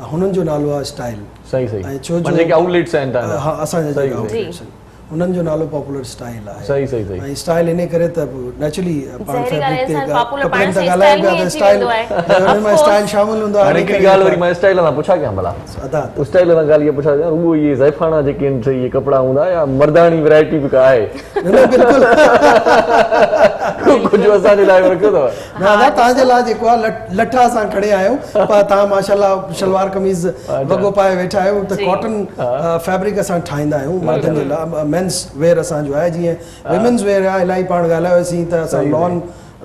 हुननि जो नालो आहे स्टाइल सही ऐं छो जो जेके आउटलेट्स आहिनि हा असांजा जेके आउटलेट्स आहिनि उन्हनि जो नालो पॉपुलर स्टाइल आहे सही ऐं स्टाइल इन करे त नेचुरली पाण फैब्रिक ते कपिड़नि ते ॻाल्हायूं पिया त स्टाइल हुन में स्टाइल शामिल हूंदो आहे हाणे हिकिड़ी ॻाल्हि वरी मां स्टाइल सां पुछां कयां भला स्टाइल सां ॻाल्हि इहा पुछां रुॻो इहे ज़ैफ़ाना जेके आहिनि इहे कपिड़ा हूंदा या मर्दानी वैरायटी बि का आहे कुझु असांजे लाइ रखियो अथव दादा तव्हांजे लाइ जेको आहे लठा असां खणे आहियूं पर तव्हां माशाल्लाह शलवार कमीज़ वॻो पाए वेठा आहियो त कॉटन फैब्रिक असां ठाहींदा आहियूं मर्दनि जे लाइ मेंस वेयर असांजो आहे जीअं विमेंस वेयर आहे इलाही पाण ॻाल्हायोसीं त असां लॉन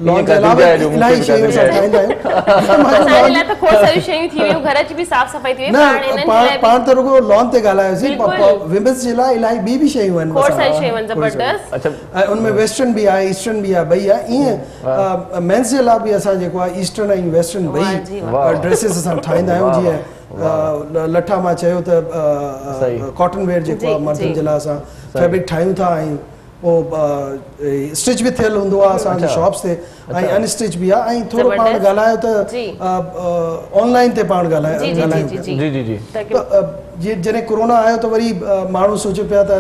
लॉन जे अलावा इलाही शयूं असां ठाहींदा आहियूं त खोड़ सारी शयूं थी वियूं घर जी बि साफ़ सफ़ाई थी वई पाण त रुगो लॉन ते ॻाल्हायोसीं विमेंस जे लाइ इलाही ॿी शयूं आहिनि खोड़ सारी शयूं आहिनि ज़बरदस्त अच्छा उनमें वेस्टर्न बि आहे ईस्टर्न बि आहे ॿई आहे ईअं मेंस जे लाइ बि असां जेको आहे ईस्टर्न ऐं वेस्टर्न ॿई ड्रेसिस असां ठाहींदा आहियूं जीअं लठा मां चयो त कॉटन वेयर जेको आहे मर्दनि जे लाइ असां फैब्रिक ठाहियूं था ऐं पोइ स्टिच बि थियल हूंदो आहे असांजी शॉप्स ते ऐं अनस्टिच बि आहे ऐं थोरो पाण ॻाल्हायो त ऑनलाइन ते पाण ॻाल्हायूं जॾहिं कोरोना आयो त वरी माण्हू सोचे पिया त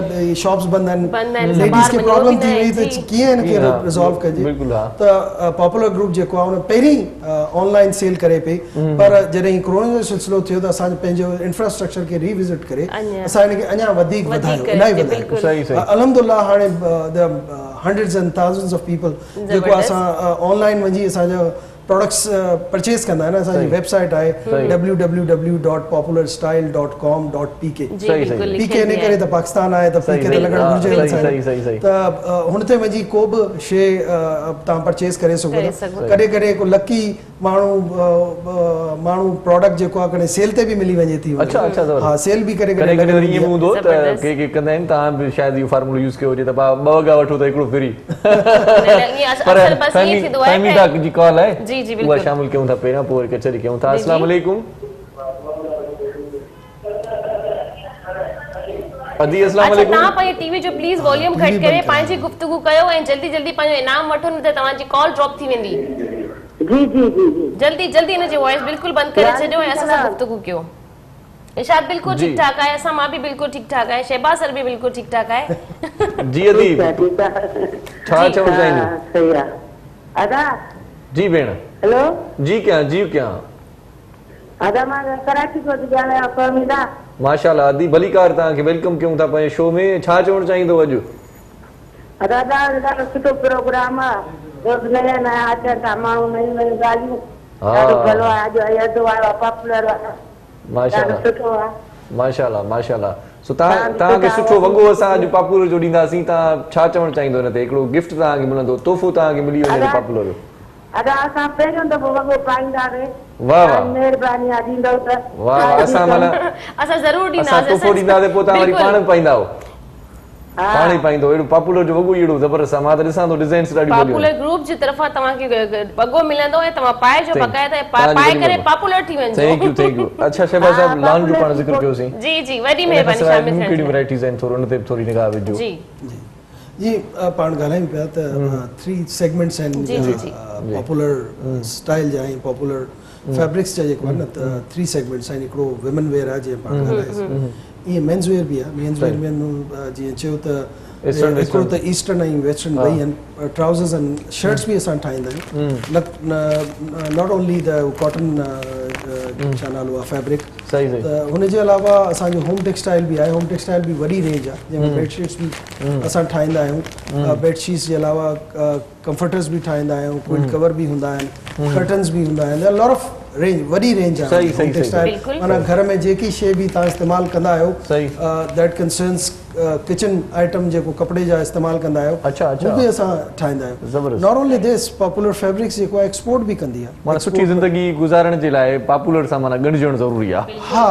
शॉप्स बंदि आहिनि लेडीज़ खे प्रॉब्लम थी वई त कीअं हिनखे रिज़ॉल्व कजे त पॉपुलर ग्रुप जेको आहे हुन पहिरीं ऑनलाइन सेल करे पई पर जॾहिं कोरोना जो सिलसिलो थियो त असां पंहिंजो इंफ्रास्ट्रक्चर खे रिविज़िट करे असां हिनखे अञा वधीक वधायो इलाही वधायो अल्हम्दुलिल्लाह हाणे hundreds and thousands of people जेको असां ऑनलाइन वञी असांजो प्रोडक्ट्स परचेज कंदा आहिनि असांजी वेबसाइट आहे www.popularstyle.com.pk पीके इन करे त पाकिस्तान आहे त पीके ते लॻण घुरिजे त हुन ते वञी को बि शइ तव्हां परचेज करे सघो था कॾहिं कॾहिं को लकी माण्हू प्रोडक्ट जेको आहे कॾहिं सेल ते बि मिली वञे थी हा सेल बि करे कॾहिं कॾहिं ईअं हूंदो त के कंदा आहिनि तव्हां बि शायदि इहो फार्मूलो यूज़ कयो हुजे त ॿ वॻा वठो त हिकिड़ो फ्री पर जी कॉल आहे जी जी बिल्कुल शामिल क्यों था पहिरियां पोइ कचहरी क्यों था अस्सलाम वालेकुम अदी अस्सलाम वालेकुम तव्हां पंहिंजे टीवी जो प्लीज वॉल्यूम घटि करे पंहिंजी गुफ्तगू कयो ऐं जल्दी जल्दी पंहिंजो इनाम वठो न त तव्हांजी कॉल ड्रॉप थी वेंदी जी जी जी जल्दी जल्दी हिनजी वॉइस बिल्कुल बंद करे छॾियो ऐं असां सां गुफ्तगू कयो इशाद बिल्कुल ठीक ठाक आहे असां मां बि बिल्कुल ठीक ठाक आहे शहबाज सर बि बिल्कुल ठीक ठाक आहे जी अदी छा चवण चाहींदी सही आहे अदा जी भेण हेलो जी क्या अदा मां कराची को ॻाल्हायां फरमीदा माशाल्लाह अदी भलीकार तव्हांखे वेलकम कयूं था पंहिंजे शो में छा चवण चाहींदो अॼु अदा ॾाढो सुठो प्रोग्राम आहे रोज़ नया नया अचनि था माण्हू नयूं नयूं ॻाल्हियूं ॾाढो भलो आहे अॼु अयद वारो पॉपुलर माशाल्लाह सुठो आहे माशाल्लाह सो तव्हांखे सुठो वॻो असां अॼु पॉपुलर जो ॾींदासीं तव्हां छा चवण चाहींदो हिन ते हिकिड़ो गिफ्ट तव्हांखे मिलंदो तोहफ़ो तव्हांखे मिली वञे पॉपुलर अदा असां पहिरियों दफ़ो वॻो पाईंदासीं वाह वाह महिरबानी आहे ॾींदव त वाह असां माना असां ज़रूरु ॾींदासीं असां तोहफ़ो ॾींदासीं पोइ तव्हां वरी पाण बि पाईंदा पाण ई पाईंदो एॾो पॉपुलर जो वॻो अहिड़ो ज़बरदस्त मां त ॾिसां थो डिज़ाइन्स ॾाढी पॉपुलर ग्रुप जी तरफ़ां तव्हांखे वॻो मिलंदो ऐं तव्हां पाइजो बक़ाइदा पाए करे पॉपुलर थी वञो थैंक यू अच्छा शहबाज साहब लॉन जो पाण ज़िक्र कयोसीं जी जी वॾी महिरबानी शामिल थियण कहिड़ी वैराइटीज़ आहिनि थोरो उन ते थोरी निगाह विझो जी जी पाण ॻाल्हायूं पिया त 3 सेगमेंट्स आहिनि पॉपुलर स्टाइल जा ऐं पॉपुलर फैब्रिक्स जा जेको आहे न त 3 सेगमेंट्स आहिनि हिकिड़ो विमेन वेयर आहे जीअं पाण ॻाल्हायोसीं ईअं मेंस वेयर बि आहे मेंस वेयर में जीअं चयो त हिकिड़ो त ईस्टर्न ऐं वेस्टर्न ॿई आहिनि ट्राउज़र्स ऐं शर्ट्स बि असां ठाहींदा आहियूं नॉट ओनली द कॉटन छा नालो आहे फैब्रिक त हुनजे अलावा असांजो होम टेक्सटाइल बि आहे होम टेक्सटाइल बि वॾी रेंज आहे जंहिंमें बेडशीट्स बि असां ठाहींदा आहियूं बेडशीट्स जे अलावा कंफर्टर्स बि ठाहींदा आहियूं क्विल्ट कवर बि हूंदा आहिनि कर्टन्स बि हूंदा आहिनि लॉट ऑफ रेंज वॾी रेंज आहे होम टेक्सटाइल माना घर में जेकी शइ बि तव्हां इस्तेमालु कंदा आहियो दैट कंसर्न्स किचन आइटम जेको कपिड़े जा इस्तेमालु कंदा आहियो उहो बि असां ठाहींदा आहियूं not only this popular fabrics जेको आहे एक्सपोर्ट बि कंदी आहे माना सुठी ज़िंदगी गुज़ारण जे लाइ पॉपुलर सां माना गॾिजणु ज़रूरी आहे हा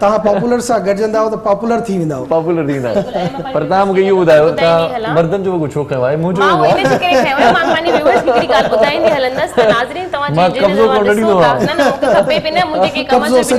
तव्हां पॉपुलर सां गॾिजंदा आहियो त पॉपुलर थी वेंदा पॉपुलर थी वेंदा पर तव्हां मूंखे इहो ॿुधायो तव्हां मर्दनि जो वॻो छो खयो आहे मुंहिंजो वॻो आहे मां पंहिंजे व्यूअर्स खे हिकिड़ी ॻाल्हि ॿुधाईंदी हलंदसि त नाज़रीन तव्हां खपे बि न मुंहिंजे के कम जो बि न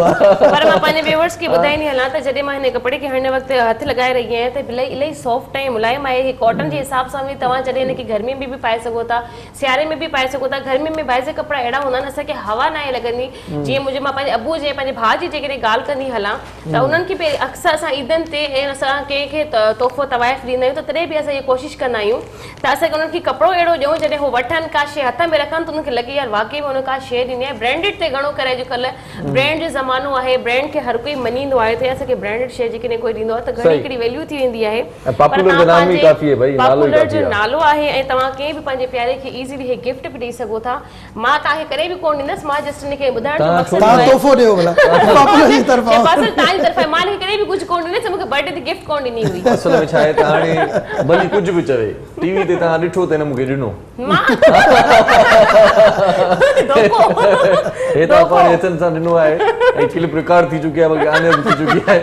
आहे पर मां पंहिंजे व्यूअर्स खे ॿुधाईंदी हलां त जॾहिं मां हिन कपिड़े खे हिन वक़्तु हथ लॻाए रही आहियां त इलाही सॉफ्ट ऐं मुलायम आहे हीअ कॉटन जे हिसाब सां बि तव्हां जॾहिं हिनखे गर्मी में बि पाए सघो था सियारे में बि पाए सघो था गर्मी में बाहिर कपिड़ा अहिड़ा हूंदा आहिनि असांखे हवा न आहे लॻंदी जीअं मुंहिंजे मां पंहिंजे अबू जे पंहिंजे भाउ जी जेकॾहिं ॻाल्हि कंदी हलां त उन्हनि खे बि अक्सर असां ईदनि ते ऐं असां कंहिंखे तोहफ़ो तवाइफ़ ॾींदा आहियूं त तॾहिं बि असां इहा कोशिशि कंदा आहियूं त असांखे उन्हनि खे कपिड़ो अहिड़ो ॾियूं जॾहिं हू वठनि का शइ हथ में रखनि त उन्हनि खे लॻे यार वाक़ई में उन का शइ ॾिनी आहे ब्रांडेड ते घणो करे अॼुकल्ह ब्रांड जो ज़मानो आहे ब्रांड खे हर कोई मञींदो आहे त असांखे ब्रांडेड शइ जेकॾहिं कोई ॾींदो वेंदो आहे त घणी हिकिड़ी वैल्यू थी वेंदी आहे। पॉपुलर जो नाम ही काफी है भाई, नालो ही पॉपुलर काफी जो है। नालो आहे ऐं तव्हां कंहिं बि पंहिंजे प्यारे खे इज़ीली हे गिफ्ट बि ॾेई सघो था। मां तव्हांखे करे बि कोन ॾींदसि, मां जस्ट हिनखे ॿुधाइण जो मक़सदु तव्हां तोहफ़ो ॾियो भला पॉपुलर जी तरफ़ां। तव्हांजी तरफ़ां मां हिनखे करे बि कुझु कोन ॾींदसि, मूंखे बर्थडे ते गिफ्ट कोन ॾिनी हुई। असल में छा आहे त हाणे भली कुझु बि चवे, टीवी ते तव्हां ॾिठो त हिन मूंखे ॾिनो, हे त पाण हथनि सां ॾिनो आहे ऐं क्लिप रिकॉर्ड थी चुकी आहे, बल्कि आने बि थी चुकी आहे।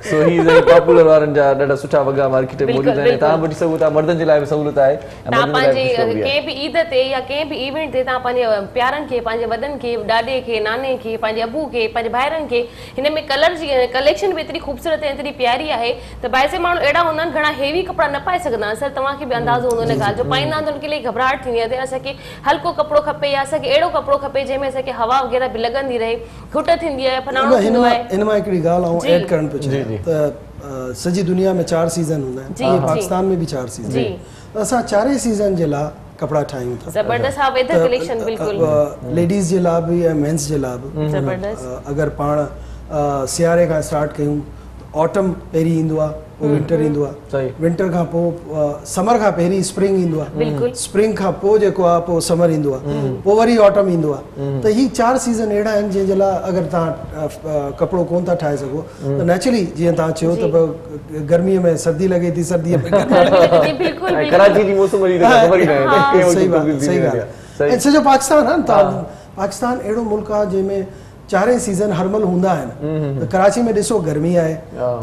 सो ही पॉपुलर वारनि जा ॾाढा सुठा वॻा मार्केट में मौजूद आहिनि, तव्हां वठी सघो था। मर्दनि जे लाइ बि सहूलियत आहे, तव्हां पंहिंजे कंहिं बि ईद ते या कंहिं बि इवेंट ते तव्हां पंहिंजे प्यारनि खे, पंहिंजे वॾनि खे, ॾाॾे खे, नाने खे, पंहिंजे अबू खे, पंहिंजे भाइरनि खे, हिन में कलर जी कलेक्शन बि एतिरी ख़ूबसूरत ऐं एतिरी प्यारी आहे त ॿाहिरि माण्हू अहिड़ा हूंदा आहिनि घणा हेवी कपिड़ा न पाए सघंदा आहिनि। सर तव्हांखे बि अंदाज़ो हूंदो हिन ॻाल्हि जो, पाईंदा आहिनि त उनखे इलाही घबराहट थींदी आहे, असांखे हल्को कपिड़ो खपे या असांखे अहिड़ो कपिड़ो खपे जंहिंमें असांखे हवा वग़ैरह बि लॻंदी रहे, घुट थींदी आहे, फलाणो थींदो आहे। हिन मां हिकिड़ी ॻाल्हि आऊं ऐड करणु पियो चाहियां त सॼी दुनिया में 4 सीज़न हूंदा आहिनि, पाकिस्तान में बि 4 सीज़न, त असां 4 सीज़न जे लाइ कपड़ा ठाहियूं था। ज़बरदस्त हा, वेदर कलेक्शन बिल्कुलु लेडीज़ जे लाइ बि ऐं मेंस जे लाइ बि। ज़बरदस्त अगरि पाण सियारे खां स्टार्ट कयूं, ऑटम पहिरीं ईंदो आहे, पोइ विंटर ईंदो आहे, विंटर खां पोइ समर खां पहिरीं स्प्रिंग ईंदो आहे, स्प्रिंग खां पोइ जेको आहे पोइ समर ईंदो आहे, पोइ वरी ऑटम ईंदो आहे। त ही 4 सीज़न अहिड़ा आहिनि जंहिंजे लाइ अगरि तव्हां कपिड़ो कोन था ठाहे सघो त नेचुरली जीअं तव्हां चयो त गर्मीअ में सर्दी लॻे थी, सर्दीअ में कराची जी मौसम जी ख़बर ई न आहे। सही ॻाल्हि ऐं सॼो पाकिस्तान आहे न, पाकिस्तान अहिड़ो मुल्क आहे जंहिंमें 4 सीज़न हरमल हूंदा आहिनि। त कराची में ॾिसो गर्मी आहे,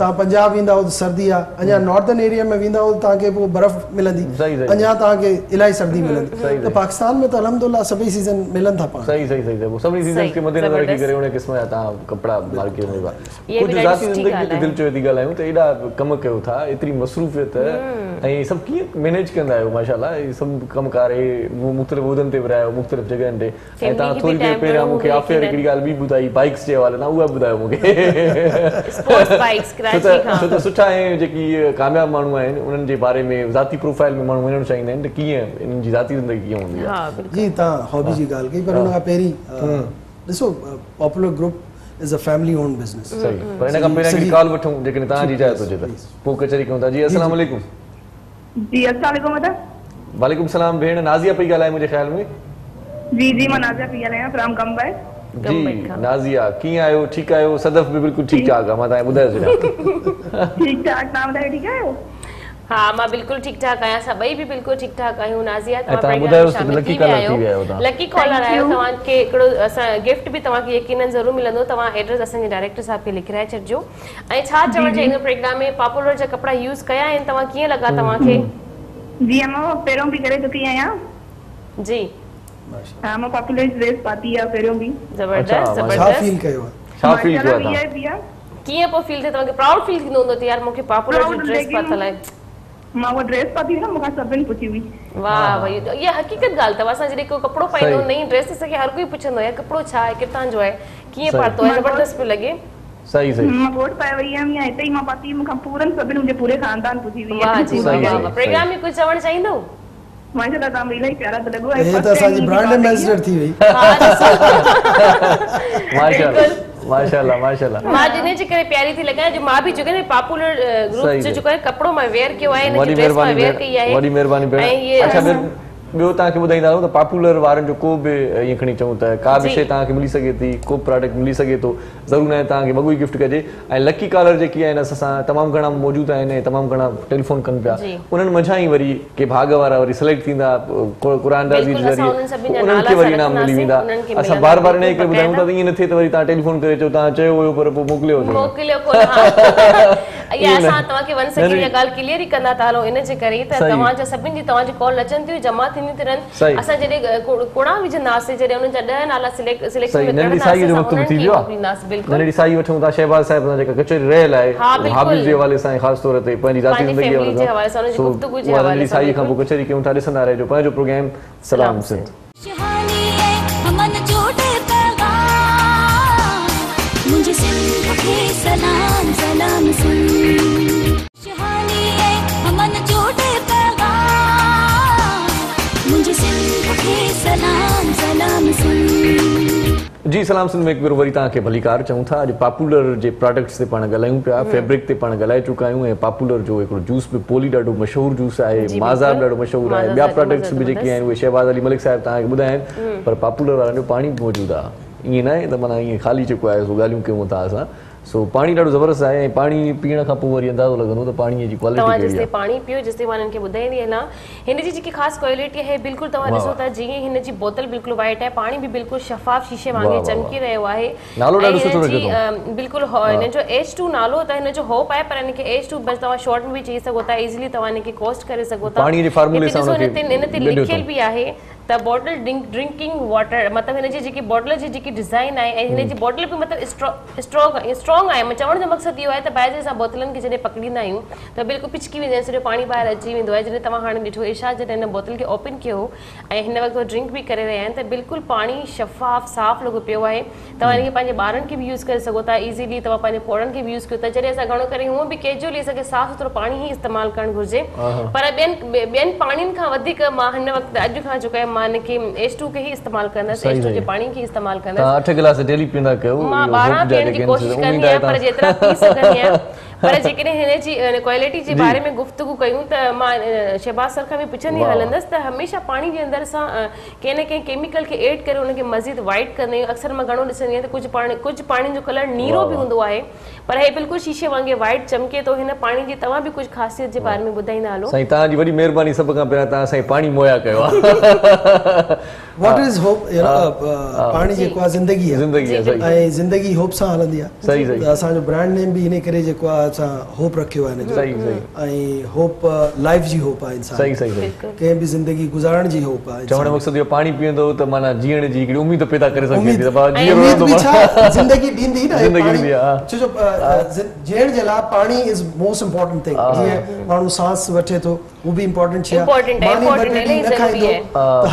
तव्हां पंजाब वेंदा हो त सर्दी आहे, अञा नॉर्दर्न एरिया में वेंदा हो त तव्हांखे पोइ बर्फ़ मिलंदी, अञा तव्हांखे इलाही सर्दी मिलंदी। त पाकिस्तान में त अल्हम्दुलिल्लाह सभई सीज़न मिलनि था पाण। सही सभिनी सीज़न खे मद्देनज़र रखी करे उन क़िस्म जा तव्हां कपिड़ा मार्केट में कुझु ज़ाती ज़िंदगी ते दिलि चयो थी ॻाल्हायूं त एॾा कम कयो था, एतिरी मसरूफ़ियत ऐं सभु कीअं मैनेज कंदा आहियो? माशाल्लाह सभु कमकार मुख़्तलिफ़ उहिदनि ते विरायो, मुख़्तलिफ़ जॻहनि ते। ऐं तव्हां थोरी देरि पहिरियां मूंखे आफ़ियर हिकिड़ी ॻाल्हि ॿी ॿुधाई बाइक्स जे हवाले सां, उहा ॿुधायो मूंखे। छो त सुठा ऐं जेकी कामयाब माण्हू आहिनि उन्हनि जे बारे में ज़ाती प्रोफाइल में माण्हू वञणु चाहींदा आहिनि त कीअं इन्हनि जी ज़ाती ज़िंदगी कीअं हूंदी आहे? जी तव्हां हॉबी जी ॻाल्हि कई, पर हुन खां पहिरीं ॾिसो popular group is a family on business. सही, पर हिन खां पहिरियां हिकिड़ी कॉल वठूं जेकॾहिं तव्हांजी इजाज़त हुजे त, पोइ कचहरी कयूं था। जी अस्सलाम वालेकुम। जी अस्सलाम वालेकुम। वालेकुम सलाम। भेण नाज़िया पई ॻाल्हाए मुंहिंजे ख़्याल में। जी मां नाज़िया पई ॻाल्हायां फ्रॉम कंबाई। जी नाज़िया कीअं आहियो? ठीकु आहियो? सदफ़ बि बिल्कुलु ठीकु ठाक आहे, मां तव्हांखे ॿुधाए छॾियां। ठीकु ठाक, तव्हां ॿुधायो ठीकु आहियो? हा मां बिल्कुलु ठीकु ठाक आहियां, असां ॿई बि बिल्कुलु ठीकु ठाक आहियूं। नाज़िया तव्हां ॿुधायो लकी कॉलर थी विया आहियो, लकी कॉलर आहियो, तव्हांखे हिकिड़ो असां गिफ्ट बि तव्हांखे यकीनन ज़रूरु मिलंदो। तव्हां एड्रेस असांजे डायरेक्टर साहब खे लिखाए छॾिजो। ऐं छा चवणु चाहींदो प्रोग्राम में पॉपुलर जा कपिड़ा यूज़ कया आहिनि, तव्हां कीअं लॻा तव्हांखे? जी मां पहिरों बि करे चुकी आहियां। जी हाँ मैं पॉपुलर ड्रेस पाती है फेरों भी। जबरदस्त जबरदस्त। छा फील कयो? छा फील कयो था? कीअं पोइ फील थे तव्हांखे? प्राउड फील थींदो हूंदो त यार मूंखे पॉपुलर जी ड्रेस पातल आहे। मां वो ड्रेस पाती ना, मूंखां सभिनी पुछी हुई। वाह भाई, ये हकीकत ॻाल्हि अथव। असां जॾहिं को कपिड़ो पाईंदो नई ड्रेस त असांखे हर कोई पुछंदो आहे कपिड़ो छा आहे, किथां जो आहे, कीअं पातो आहे, जबरदस्त पियो लॻे। सही सही। मां कोट पाए वई आहियां, हिते ई मां पाती, मूंखां पूरन सभिनी मुंहिंजे पूरे खानदान पुछी हुई। वाह जी वाह। प्रोग्राम में कुझु चवणु चाहींदो? माशाल्लाह तव्हां इलाही प्यारा त लॻो। ये त असांजी ब्रांड एम्बेसडर थी वई। माशाल्लाह माशाल्लाह माशाल्लाह। मां जिने जे करे प्यारी थी लॻा जो मां बि जेको है पॉपुलर ग्रुप जो जेको है कपड़ो मां वेयर कयो आहे, इन जी ड्रेस मां वेयर कई आहे। वॾी महिरबानी भेण। अच्छा ॿियो तव्हांखे ॿुधाईंदा रहूं त पॉपुलर वारनि जो को बि ईअं खणी चऊं त का बि शइ तव्हांखे मिली सघे थी, को प्रोडक्ट मिली सघे थो, ज़रूरु न तव्हांखे वॻो ई गिफ्ट कजे। ऐं लकी कॉलर जेकी आहिनि असां तमामु घणा मौजूदु आहिनि, तमामु घणा टेलीफोन कनि पिया, उन्हनि मझां ई वरी के भाग वारा वरी सिलेक्ट थींदा क़ुरानदाज़ी जे ज़रिए, उन्हनि खे वरी इनाम मिली वेंदा। असां बार बार इन करे ॿुधायूं था त ईअं न थिए त वरी तव्हां टेलीफोन करे चओ तव्हां चयो हुयो पर पोइ मोकिलियो कोन। या असां तव्हांखे वन सेकेंड इहा ॻाल्हि क्लियर ई कंदा था हलो, इन जे करे त तव्हांजा सभिनी जी तव्हांजी कॉल अचनि थियूं, जमा थींदियूं थी रहनि। असां जॾहिं कुड़ा विझंदासीं, जॾहिं उन्हनि जा 10 नाला सिलेक्शन में नंढी साई जो वक़्तु थी वियो आहे। नंढी साई वठूं था शहबाज साहिब सां जेका कचहरी रहियल आहे, हाबिब जे हवाले सां ख़ासि तौर ते पंहिंजी ज़ाती ज़िंदगी जे हवाले सां नंढी साई खां पोइ कचहरी कयूं था। ॾिसंदा रहिजो पंहिंजो प्रोग्राम सलाम सिंध। मुझे सिंध के सलाम सलाम सिंध शहानी है हमन जोड़े पैगाम, मुझे सिंध के सलाम सलाम सिंध। जी सलाम सिंध में एक बार वरी तव्हांखे भलीकार चऊं था। अॼु पॉपुलर जे प्रोडक्ट्स ते पाण ॻाल्हायूं पिया, फैब्रिक ते पाण ॻाल्हाए चुका आहियूं ऐं पॉपुलर जो हिकिड़ो जूस बि पोली ॾाढो मशहूरु जूस आहे, माज़ाब ॾाढो मशहूरु आहे, ॿिया प्रोडक्ट्स बि जेके आहिनि उहे शहबाज़ अली मलिक साहिब तव्हांखे ॿुधाया आहिनि, पर पॉपुलर वारनि जो पाणी बि मौजूदु आहे। ईअं न आहे त माना ईअं ख़ाली चुको आहे, सो ॻाल्हियूं कयूं था असां। सो पाणी ॾाढो ज़बरदस्त आहे ऐं पाणी पीअण खां पोइ वरी अंदाज़ो लॻंदो त पाणीअ जी क्वालिटी तव्हां कहिड़ी जेसिताईं आहे। पाणी पियो जेसिताईं मां हिननि खे ॿुधाईंदी हलां, हिन जी जेकी ख़ासि क्वालिटी आहे बिल्कुलु तव्हां ॾिसो था, जीअं हिन जी बोतल बिल्कुलु वाइट आहे, पाणी बि बिल्कुलु शफ़ाफ़ शीशे वांगुरु चमकी रहियो आहे। नालो ॾाढो सुठो रखियो ऐं बिल्कुलु हिन जो H2 नालो त हिन जो होप आहे, पर हिनखे H2 बस तव्हां शॉर्ट में बि चई सघो था, इज़िली तव्हां हिनखे कोस्ट करे सघो था। पाणीअ जे फार्मूले सां हिन ते लिखियल बि आहे त बॉटल ड्रिंकिंग वाटर, मतिलबु हिन जी जेकी बॉटल जी जेकी डिज़ाइन आहे ऐं हिन जी बॉटल बि मतिलबु स्ट्रॉन्ग आहे। मां चवण जो मक़सदु इहो आहे त ॿाहिरि असां बोतलनि खे जॾहिं पकड़ींदा आहियूं त बिल्कुलु पिचकी वेंदी आहे, सॼो पाणी ॿाहिरि अची वेंदो आहे। जॾहिं तव्हां हाणे ॾिठो इरशाद जॾहिं हिन बोतल खे ओपन कयो ऐं हिन वक़्तु ड्रिंक बि करे रहिया आहिनि त बिल्कुलु पाणी शफ़ाफ़ साफ़ लॻो पियो आहे। तव्हां हिनखे पंहिंजे ॿारनि खे बि यूज़ करे सघो था, इज़ीली तव्हां पंहिंजे पोड़नि खे बि यूज़ कयो था। जॾहिं असां घणो करे हूअं बि कैजुअली असांखे साफ़ सुथिरो पाणी ई इस्तेमालु करणु घुरिजे, पर ॿियनि पाणियुनि खां वधीक मां हिन वक़्तु अॼु खां जेको आहे मां हिनखे H2 खे ई इस्तेमालु कंदसि, H2 जे पाणी खे इस्तेमालु कंदसि। 8 गिलास डेली पींदा कयो, मां 12 पीअण जी कोशिशि कंदी आहियां, पर जेतिरा पी सघंदी आहियां। पर जेकॾहिं हिन जी क्वालिटी जे बारे में गुफ़्तगू कयूं त मां शहबाज़ सर खां बि पुछंदी हलंदसि त हमेशह पाणी जे अंदरि सां कंहिं न कंहिं केमिकल खे एड करे उनखे मज़ीद वाइट कंदा आहियूं। अक्सर मां घणो ॾिसंदी आहियां त कुझु पाणी जो कलर नीरो बि हूंदो आहे, पर हे बिल्कुलु शीशे वांगुरु वाइट चमके थो। हिन पाणी जी तव्हां बि कुझु ख़ासियत जे बारे में ॿुधाईंदा हलो। साईं तव्हांजी वॾी महिरबानी, सभ खां पहिरियों तव्हां साईं पाणी मुहैया कयो आहे। What is hope? पाणी जेको आहे ज़िंदगी आहे ऐं ज़िंदगी होप सां हलंदी आहे। सही सही। असांजो ब्रांड नेम बि इन करे जेको आहे असां होप रखियो आहे हिनजो। सही सही। ऐं होप लाइफ जी होप आहे इंसान। सही सही। कंहिं बि ज़िंदगी गुज़ारण जी होप आहे। चवण जो मक़सदु इहो पाणी पीअंदो त माना जीअण जी हिकिड़ी उमेद पैदा करे सघे थी। ज़िंदगी ॾींदी न, छो जीअण जे लाइ पाणी इज़ मोस्ट इम्पोर्टेंट थिंग। जीअं माण्हू सांस वठे थो उहो बि इम्पोर्टेंट शइ आहे।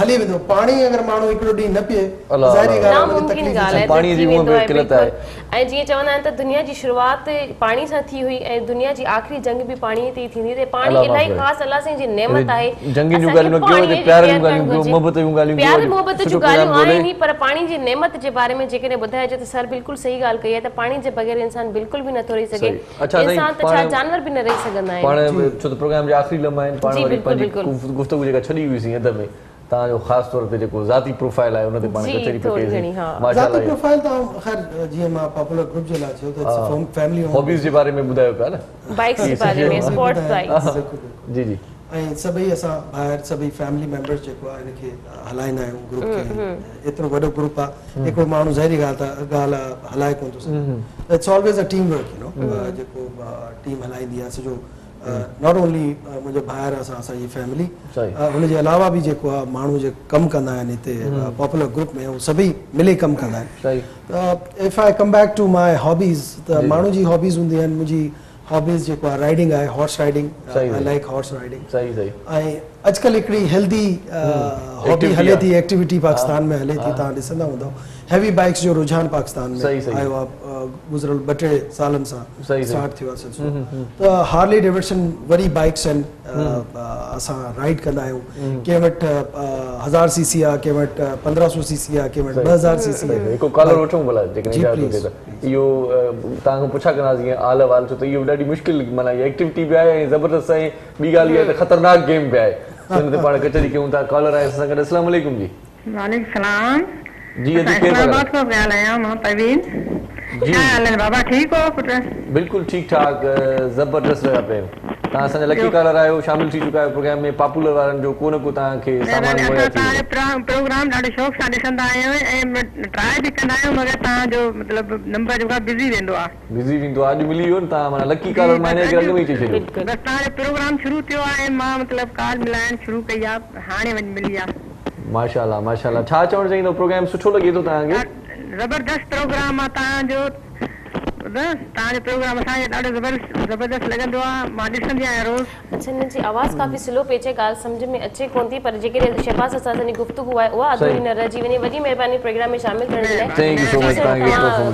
हली वेंदो पाणी अगर माण्हू हिकिड़ो ॾींहुं न पीए, पाणी जी किल्लत आहे। ऐं जीअं चवंदा आहिनि त दुनिया जी शुरूआति पाणी सां थी हुई ऐं दुनिया जी आख़िरी जंग बि पाणीअ ते ई थींदी। त पाणी इलाही ख़ासि अल्लाह साईं जी नेमत आहे। जंग जूं ॻाल्हियूं न कयो, प्यार जूं ॻाल्हियूं, मोहबत जूं ॻाल्हियूं, प्यार मोहबत जूं ॻाल्हियूं आहिनि ई, पर पाणी जी नेमत जे बारे में जेकॾहिं ॿुधाइजे त सर बिल्कुलु सही ॻाल्हि कई आहे त पाणी जे बग़ैर इंसान बिल्कुलु बि नथो रही सघे। इंसान त छा जानवर बि न रही सघंदा आहिनि। पाण छो त प्रोग्राम जे आख़िरी लम्हा आहिनि, पाण वरी पंहिंजी गुफ़्तगू जेका छॾी हुईसीं अध में, तव्हांजो ख़ासि तौर ते जेको ज़ाती प्रोफाइल आहे उन ते पाण कचहरी पे कईसीं। ज़ाती प्रोफाइल त ख़ैर जीअं मां पॉपुलर ग्रुप जे लाइ चयो त फैमिली हॉबीज़ जे बारे में ॿुधायो पिया न, बाइक्स जे बारे में, स्पोर्ट्स बाइक्स। जी जी। ऐं सभई असां ॿाहिरि सभई फैमिली मेंबर्स जेको आहे हिनखे हलाईंदा आहियूं ग्रुप खे। एतिरो वॾो ग्रुप आहे, हिकिड़ो माण्हू ज़ाहिरी ॻाल्हि आहे हलाए कोन थो सघे। It's always a team work, जेको टीम हलाईंदी आहे सॼो। नॉट ओनली मुंहिंजो भाइर असांजी फैमिली, हुनजे अलावा बि जेको आहे माण्हू जे कमु कंदा आहिनि हिते पॉपुलर ग्रुप में, उहे सभई मिली कमु कंदा आहिनि। त if I come back to my hobbies, त माण्हू जी हॉबीज़ हूंदी आहिनि। मुंहिंजी हॉबीज़ जेको आहे राइडिंग आहे, horse riding. I like horse riding. सही सही। ऐं अॼुकल्ह हिकिड़ी हेल्दी हॉबी हले थी, एक्टिविटी पाकिस्तान में हले थी, तव्हां ॾिसंदा हूंदव। हैवी बाइक्स जो रुझान पाकिस्तान में आयो आहे गुज़िरियल 2-3 सालनि सां स्टार्ट थियो आहे सिलसिलो। त हार्ली डेविडसन वरी बाइक्स आहिनि, असां राइड कंदा आहियूं। कंहिं वटि 1000 सीसी आहे, कंहिं वटि 1500 सीसी आहे, कंहिं वटि 2000 सीसी आहे। हिकु कॉलर वठूं भला जेकॾहिं इजाज़त हुजे त। इहो तव्हांखां पुछा कंदासीं जीअं आल वाल, छो त इहो ॾाढी मुश्किल माना एक्टिविटी बि आहे ऐं ज़बरदस्त ऐं ॿी ॻाल्हि इहा त ख़तरनाक गेम बि आहे। हिन ते पाण कचहरी कयूं था। कॉलर आहे असां गॾु। अस्सलाम वालेकुम जी। वालेकुम सलाम जी। अॼु केरु इस्लामाबाद खां ॻाल्हायां मां परवीन। जी बाबा ठीकु हो पुट? बिल्कुलु ठीकु ठाक, ज़बरदस्त रहिया पिया। तव्हां असांजा लकी कॉलर आहियो, शामिल थी चुका आहियो प्रोग्राम में। पॉपुलर वारनि जो को न को तव्हांखे सामान मुहैया थी वेंदो। प्रोग्राम ॾाढे शौक़ सां ॾिसंदा आहियूं ऐं ट्राई बि कंदा आहियूं, मगर तव्हांजो मतिलबु नंबर जेको आहे बिज़ी वेंदो आहे। बिज़ी वेंदो आहे। अॼु मिली वियो न, तव्हां माना लकी कॉलर माने अॻु में ई चई छॾियो। बसि तव्हांजो प्रोग्राम शुरू थियो आहे, मां मतिलबु कॉल मिलाइण शुरू कई आहे, हाणे वञी मिली आहे। माशाल्लाह माशाल्लाह। छा चवणु चाहींदो, प्रोग्राम सुठो लॻे थो तव्हांखे? ज़बरदस्त प्रोग्राम आहे तव्हांजो। तव्हांजो प्रोग्राम असांखे ॾाढो ज़बरदस्त लॻंदो आहे, मां ॾिसंदी आहियां रोज़। अच्छा, हिन जी आवाज़ काफ़ी स्लो पई अचे, ॻाल्हि सम्झ में अचे कोन थी, पर जेकॾहिं शहबाज़ सां असांजी गुफ़्तगू आहे उहा अधूरी न रहिजी वञे। वॾी महिरबानी प्रोग्राम में शामिल थियण जे लाइ।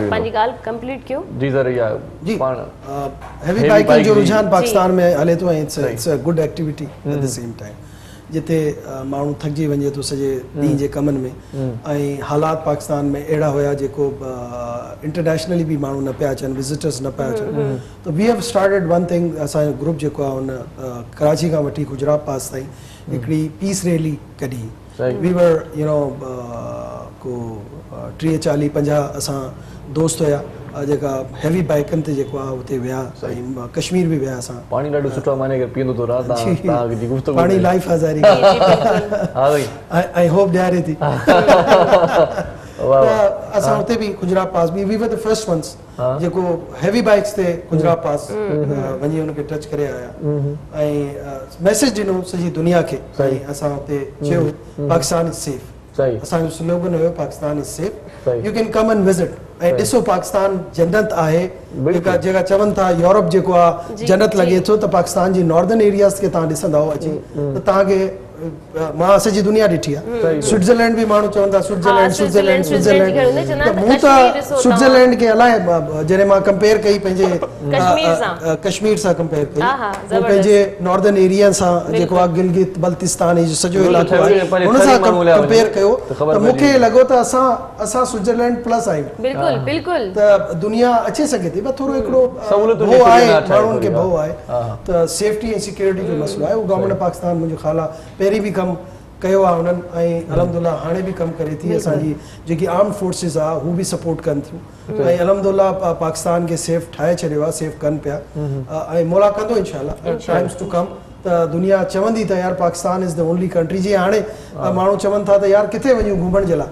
पंहिंजी ॻाल्हि कंप्लीट कयो। जी ज़रिया जी। पाण हैवी बाइकिंग जो रुझान पाकिस्तान में हले थो ऐं it's a good activity at the same time. जिते माण्हू थकिजी वञे थो सॼे ॾींहं जे कमनि में ऐं हालात पाकिस्तान में अहिड़ा हुया जेको इंटरनेशनली बि माण्हू न पिया अचनि विज़िटर्स न पिया अचनि त we have started one thing असांजो ग्रुप जेको आहे हुन कराची खां वठी गुजरात पास ताईं हिकिड़ी पीस रैली कढी वी वर को 30-40-50 असां दोस्त हुया जेका हैवी बाइकनि ते जेको आहे उते विया ऐं कश्मीर बि विया असां पाणी ॾाढो सुठो माने पीअंदो थो रहा तव्हांजी गुफ़्तगू पाणी लाइफ हज़ारी हा भई ऐं होप ॾियारे थी असां उते बि गुजरात पास बि we were the first ones जेको हैवी बाइक्स ते गुजरात पास वञी हुनखे टच करे आया ऐं मैसेज ॾिनो सॼी दुनिया खे ऐं असां उते चयो पाकिस्तान इज़ सेफ असांजो स्लोगन हुयो Pakistan is safe U can come and visit ऐं ॾिसो पाकिस्तान जन्नत आहे जेका चवनि था यूरोप जेको आहे जन्नत लॻे थो त पाकिस्तान जी नॉर्दर्न एरियाज़ खे तव्हां ॾिसंदव अची त तव्हांखे मां सॼी दुनिया ॾिठी आहे स्विट्ज़रलैंड बि माण्हू चवनि था स्विट्ज़रलैंड त मूं त स्विट्ज़रलैंड खे अलाए जॾहिं मां कंपेयर कई पंहिंजे कश्मीर सां कंपेयर कई पंहिंजे नॉर्दर्न एरिया सां जेको आहे गिलगित बल्तिस्तान जो सॼो इलाइक़ो आहे हुन सां कंपेयर कयो त मूंखे लॻो त असां स्विट्ज़रलैंड प्लस आहियूं त दुनिया अचे सघे थी बस थोरो हिकिड़ो भउ आहे माण्हुनि खे भउ आहे त सेफ्टी ऐं सिक्योरिटी जो मसइलो आहे उहो गवर्नमेंट पाकिस्तान मुंहिंजो ख़्यालु आहे पहिरीं बि कमु कयो आहे हुननि ऐं अलहमदुल्ला हाणे बि कमु करे थी असांजी जेकी आर्म्ड फोर्सिस आहे हू बि सपोर्ट कनि थियूं ऐं अलहमदुल्ला पाकिस्तान खे सेफ ठाहे छॾियो आहे सेफ कनि पिया ऐं मौला कंदो इंशाअल्लाह टाइम्स टू कम त दुनिया चवंदी त यार Pakistan is the only country जीअं हाणे माण्हू चवनि था त यार किथे वञूं घुमण जे लाइ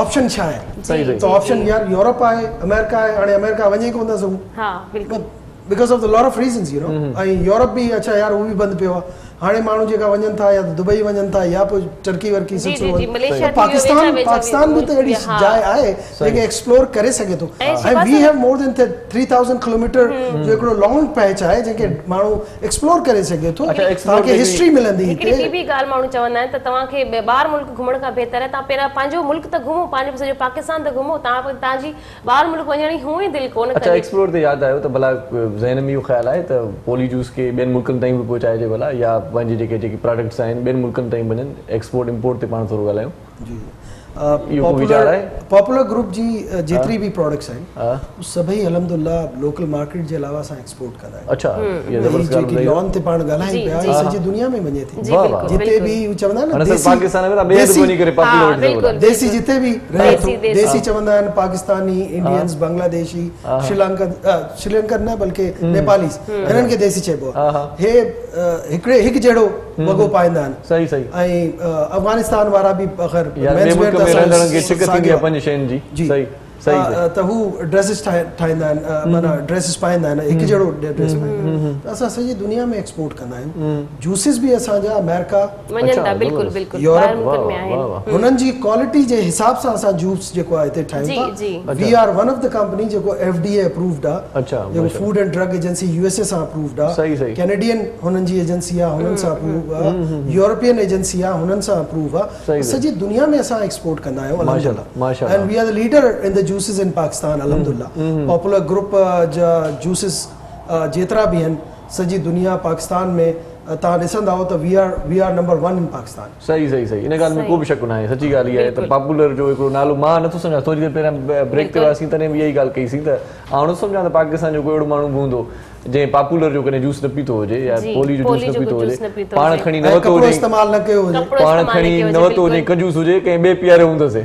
ऑप्शन छा आहे त ऑप्शन यार यूरोप आहे अमेरिका आहे हाणे अमेरिका वञे कोन था सघूं because of the lot of reasons you know ऐं यूरोप बि अच्छा यार उहो बि बंदि पियो आहे हाणे माण्हू जेका वञनि था या दुबई वञनि था या पोइ टर्की वर्की पाकिस्तान बि त अहिड़ी जाइ आहे जेके एक्सप्लोर करे सघे थो ऐं we have more than 3000 kilometre जो हिकिड़ो लॉन्ग पैच आहे जंहिंखे माण्हू एक्सप्लोर करे सघे थो तव्हांखे हिस्ट्री मिलंदी हिकिड़ी ॿी ॻाल्हि माण्हू चवंदा आहिनि त तव्हांखे ॿाहिरि मुल्क घुमण खां बहितर आहे तव्हां पहिरियां पंहिंजो मुल्क त घुमो पंहिंजो सॼो पाकिस्तान त घुमो तव्हांजी ॿाहिरि मुल्क वञण जी हूअं ई दिलि कोन अच्छा एक्सप्लोर ते यादि आयो त भला ज़हन में इहो ख़्यालु आहे त पोली जूस खे ॿियनि मुल्कनि ताईं बि पहुचाइजे भला या पंहिंजी जेके प्रोडक्ट्स आहिनि ॿियनि मुल्कनि ताईं वञनि एक्सपोर्ट इम्पोर्ट ते पाण थोरो ॻाल्हायूं पॉपुलर ग्रुप जी जेतिरी बि प्रोडक्ट्स आहिनि सभई अलहमदुल्ला लोकल मार्केट जे अलावा असां एक्सपोर्ट कंदा आहियूं अच्छा जेकी लॉन ते पाण ॻाल्हायूं पिया सॼी दुनिया में वञे थी जिते बि चवंदा आहिनि देसी जिते बि रहे थो देसी चवंदा आहिनि पाकिस्तानी इंडियंस बांग्लादेशी श्रीलंकन न बल्कि नेपालीस हिननि खे देसी चइबो आहे हे हिकु जहिड़ो वॻो पाईंदा आहिनि ऐं अफगानिस्तान वारा बि त हू ड्रेसिस ठाहींदा आहिनि माना ड्रेसिस पाईंदा आहिनि हिकु जहिड़ो ड्रेस पाईंदा आहिनि त असां सॼी दुनिया में एक्सपोर्ट कंदा आहियूं जूसिस बि असांजा अमेरिका यूरोप हुननि जी क्वालिटी जे हिसाब सां असां जूस जेको आहे हिते ठाहियूं था we are one of the company जेको FDA अप्रूव्ड आहे जेको food and drug agency USA सां अप्रूव्ड आहे कैनेडियन हुननि जी एजेंसी आहे हुननि सां अप्रूव आहे यूरोपियन एजेंसी आहे हुननि सां अप्रूव आहे सॼी दुनिया में असां एक्सपोर्ट कंदा आहियूं अल्हम्दुलिल्लाह and we are the leader in the juices in Pakistan alhamdulillah popular group ja juices जेतिरा भी आहिनि सॼी दुनिया पाकिस्तान में तव्हां ॾिसंदा हो त वी आर नंबर 1 इन पाकिस्तान सही इन ॻाल्हि में को बि शक न आहे सची ॻाल्हि इहा आहे त पॉपुलर जो हिकिड़ो नालो मां नथो सम्झां थोरी देरि पहिरियां ब्रेक ते हुआसीं तॾहिं बि इहा ई ॻाल्हि कईसीं त आउं न सम्झां त पाकिस्तान जो कोई अहिड़ो माण्हू बि हूंदो जंहिं पॉपुलर जो कॾहिं जूस न पीतो हुजे या पोली जो जूस न पीतो हुजे पाण खणी न वरितो हुजे इस्तेमालु न कयो हुजे पाण खणी न वरितो हुजे कंजूस हुजे कंहिं ॿिए पीआरे हूंदुसि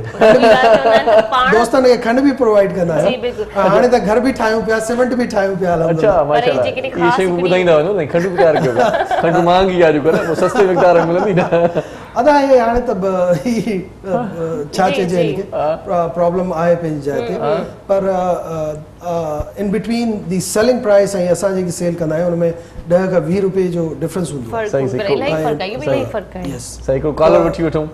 दोस्तनि खे खंड बि प्रोवाइड कंदा आहियूं हाणे त घर बि ठाहियूं पिया सीमेंट बि ठाहियूं पिया अच्छा माशाल्लाह इहे शयूं ॿुधाईंदा वञो न खंड बि तयारु कयो खंड महांगी आहे अॼुकल्ह सस्ते मिक़दार में मिलंदी न अदा हे हाणे त छा चइजे हिनखे प्रॉब्लम आहे पंहिंजी जाइ ते पर in between the selling price ऐं असां जेकी सेल कंदा आहियूं हुन में 10 खां 20 रुपए जो डिफरेंस हूंदो आहे सही हिकिड़ो कॉलर वठी वठूं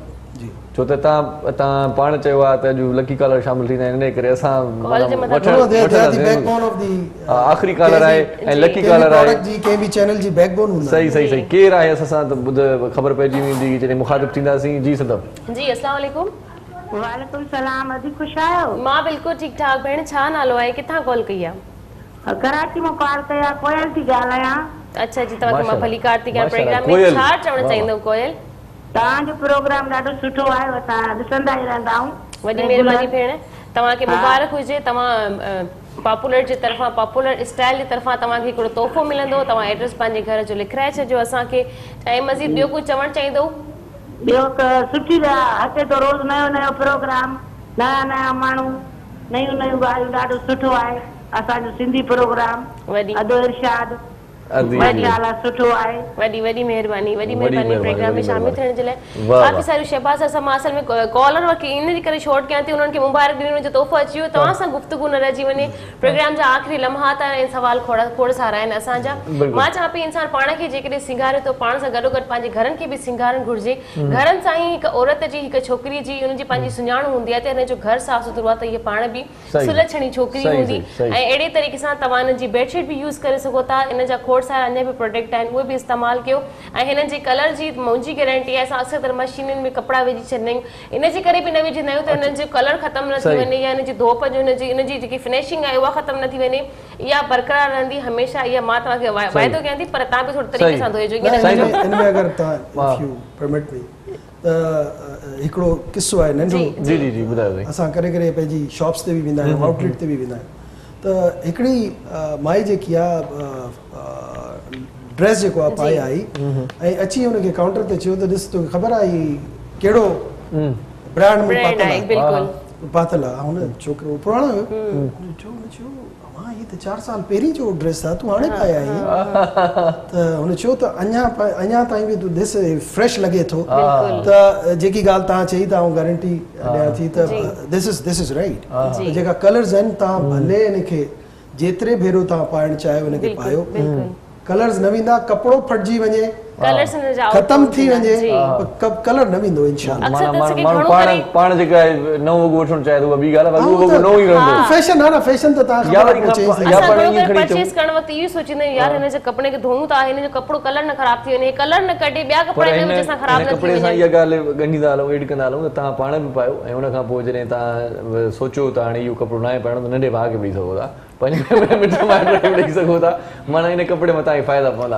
छो त तव्हां पाण चयो आहे त अॼु लकी कॉलर शामिल थींदा आहिनि इन करे असां आख़िरी कॉलर आहे ऐं लकी कॉलर आहे कंहिं बि चैनल जी बैकबोन हूंदी सही केरु आहे असां त ॿुध ख़बर पइजी वेंदी जॾहिं मुखातिब थींदासीं जी सदब जी अस्सलाम वालेकुम वालेकुम सलाम अजी खुश आहियो मां बिल्कुलु ठीक ठाक भेण छा नालो आहे किथां कॉल कई आहे कराची मां कॉल कया कोयल थी ॻाल्हायां अच्छा जी, तव्हांखे मां भली कारती कयां प्रोग्राम में छा चवणु चाहींदव कोयल? तव्हांजो प्रोग्राम ॾाढो सुठो आहे, असां ॾिसंदा ई रहंदा आहियूं। वॾी महिरबानी भेण, तव्हांखे मुबारक हुजे। तव्हां पॉपुलर जे तरफ़ां, पॉपुलर स्टाइल जे तरफ़ां तव्हांखे हिकिड़ो तोहफ़ो मिलंदो। तव्हां एड्रेस पंहिंजे घर जो लिखाए छॾियो असांखे। ऐं मज़ीद ॿियो कुझु चवणु चाहींदव? ॿियो सुठी अचे थो रोज़ नयो नयो प्रोग्राम, नया नया माण्हू, नयूं नयूं ॻाल्हियूं, ॾाढो सुठो आहे असांजो सिंधी प्रोग्राम। अदो इरशाद सुठो आहे। वॾी वॾी महिरबानी, वॾी महिरबानी प्रोग्राम में शामिल थियण जे लाइ। काफ़ी सारियूं शहबाज़ सां मां असल में कॉलर वटि इन जे करे शॉर्ट कयां थी, उन्हनि खे मुबारक ॾियण जो तोहफ़ो अची वियो। तव्हां सां गुफ़्तगू न रहिजी वञे। प्रोग्राम जा आख़िरी लम्हात ऐं सवाल खोड़ सारा आहिनि असांजा। मां चवां पई इंसान पाण खे जेकॾहिं सिंगारे थो, पाण सां गॾोगॾु पंहिंजे घरनि खे बि सिंगारणु घुरिजे। घरनि सां ई हिकु औरत जी, हिकु छोकिरी जी उनजी पंहिंजी सुञाण हूंदी आहे त हिन जो घर साफ़ सुथरो आहे त हीअ पाण बि सुलक्षणी छोकिरी हूंदी। ऐं अहिड़े तरीक़े सां तव्हां हिन जी बेडशीट बि यूज़ करे सघो था। इन जा खोड़ सारा अञा बि प्रोडक्ट आहिनि, उहे बि इस्तेमालु कयो। ऐं हिननि जे कलर जी मुंहिंजी गारंटी आहे। असां अक्सर तर मशीनुनि में कपिड़ा विझी छॾींदा आहियूं, इन जे करे बि न विझंदा आहियूं त हिननि जो कलर ख़तमु न थी वञे या हिन जी धोप जो इन जी जेकी फिनिशिंग आहे उहा ख़तमु न थी वञे, इहा बरक़रार रहंदी हमेशह। इहा मां तव्हांखे वाइदो कयां थी, पर तव्हां बि थोरो तरीक़े सां धोइजो। इन में अगरि तव्हां परमिट मी त हिकिड़ो किस्सो आहे नंढो। जी जी जी ॿुधायो। असां करे करे पंहिंजी शॉप्स ते बि वेंदा आहियूं, आउटलेट ते बि वेंदा आहियूं। त हिकिड़ी माई जेकी आहे ड्रेस जेको आहे पाए आई ऐं अची हुनखे काउंटर ते चयो त ॾिस तोखे ख़बर आहे हीअ कहिड़ो ब्रांड में पातल आहे। हुन छोकिरो पुराणो हुयो, चयो मां हीअ त 4 साल पहिरीं जो ड्रेस आहे, तूं हाणे पाए आई। त हुन चयो त अञा ताईं बि तूं ॾिस फ्रेश लॻे थो। त जेकी ॻाल्हि तव्हां चई था ऐं गारंटी ॾियां थी त दिस इज़ राइट। जेका कलर्स आहिनि तव्हां भले हिनखे जेतिरे भेरो तव्हां पाइणु चाहियो हिनखे पायो, कलर्स न वेंदा, कपिड़ो फटिजी वञे, ख़तम थी वञे, कलर न वेंदो इंशाअल्लाह। पाण जेका नओं वॻो वठणु चाहे थो उहा ॿी ॻाल्हि आहे, वॻो नओं ई रहंदो। फैशन आहे न, फैशन त तव्हां परचेस करण वक़्तु इहो सोचींदा आहियूं यार हिन जे कपिड़े खे धोऊं था, हिन जो कपिड़ो कलर न ख़राब थी वञे, कलर न कढे ॿिया कपिड़ा हिन वजह सां ख़राब न थी कपिड़े सां इहा ॻाल्हि ॻंढींदा हलूं, एड कंदा हलूं त तव्हां पाण बि पायो। ऐं उनखां पोइ जॾहिं तव्हां सोचो त हाणे इहो कपिड़ो न आहे पाइणो, त नंढे भाउ खे ॾेई सघो था, पंहिंजे मिट माइट खे ॾेई सघो था, माना इन कपिड़े में तव्हांखे फ़ाइदा पवंदा।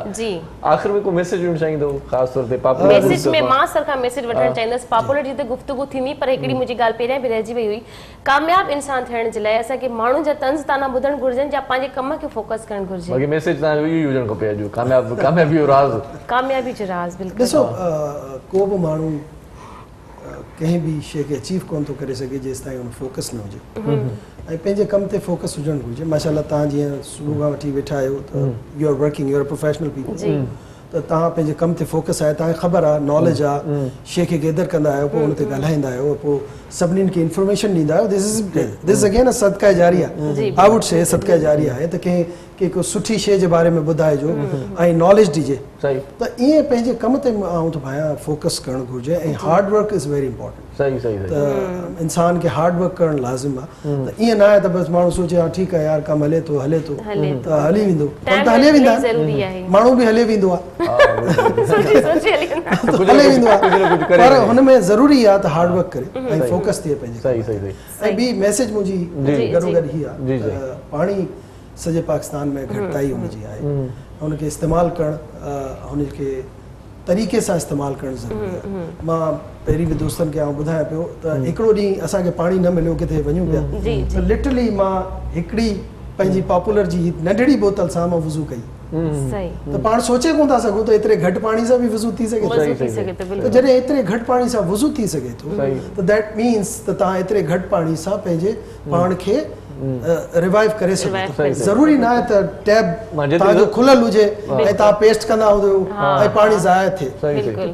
आख़िर में को मैसेज ॾियणु चाहींदो ख़ासि तौर ते मैसेज में मां सर खां मैसेज वठणु चाहींदसि। पॉपुलर जी त गुफ़्तगू थींदी, पर हिकिड़ी मुंहिंजी ॻाल्हि पहिरियां बि रहिजी वई हुई। कामयाब इंसान थियण जे लाइ असांखे माण्हुनि जा तंज़ ताना ॿुधणु घुरिजनि, या पंहिंजे कम खे फोकस करणु घुरिजे। बाक़ी मैसेज तव्हांजो इहो हुजणु खपे अॼु, कामयाबी जो राज़, कामयाबी जो राज़। बिल्कुलु ॾिसो, को बि माण्हू कंहिं बि शइ खे अचीव कोन थो करे सघे जेसि ताईं हुन फोकस न हुजे ऐं पंहिंजे कम ते फोकस हुजणु घुरिजे। माशाल्लाह तव्हां जीअं सुबुह खां वठी वेठा आहियो त you are working, you are professional people, त तव्हां पंहिंजे कम ते फोकस आहे, तव्हांखे ख़बर आहे, नॉलेज आहे, शइ खे गेदर कंदा आहियो, पोइ हुन ते ॻाल्हाईंदा आहियो, पोइ सभिनीनि खे इंफॉर्मेशन ॾींदा आहियो। दिस अगेन सदका जारिया, आई वुड से सदका जारिया आहे त कंहिं को सुठी शइ जे बारे में ॿुधाइजो ऐं नॉलेज ॾिजे। त ईअं पंहिंजे कम ते आउं त भाया फोकस करणु घुरिजे ऐं hard work is very important. त इंसान खे हार्ड वर्क करणु लाज़िम आहे। त ईअं न आहे त बसि माण्हू सोचे हा ठीकु आहे यार कमु हले थो त हली वेंदो, कमु त हले वेंदा, माण्हू बि हले वेंदो आहे, हले वेंदो आहे, पर हुन में ज़रूरी आहे त हार्ड वर्क करे ऐं फोकस थिए पंहिंजे। ऐं ॿी मैसेज मुंहिंजी गॾो गॾु ही आहे त पाणी सॼे पाकिस्तान में घटिताई हुनजी आहे, हुनखे इस्तेमालु करणु, हुनखे तरीक़े सां इस्तेमालु करणु ज़रूरी आहे। मां पहिरीं बि दोस्तनि खे आउं ॿुधायां पियो त हिकिड़ो ॾींहुं असांखे पाणी न मिलियो, किथे वञूं पिया, त लिटरली मां हिकिड़ी पंहिंजी पॉपुलर जी नंढड़ी बोतल सां मां वज़ू कई। त पाण सोचे कोन था सघूं त एतिरे घटि पाणी सां बि वज़ू थी सघे थो। त जॾहिं एतिरे घटि पाणी सां वज़ू थी सघे थो त दैट मीन्स त तव्हां एतिरे घटि पाणी सां पंहिंजे पाण खे रिवाइव करे सघो। ज़रूरी न आहे त टैब तव्हांजो खुलियल हुजे ऐं तव्हां पेस्ट कंदा हुजो ऐं पाणी ज़ाया थिए।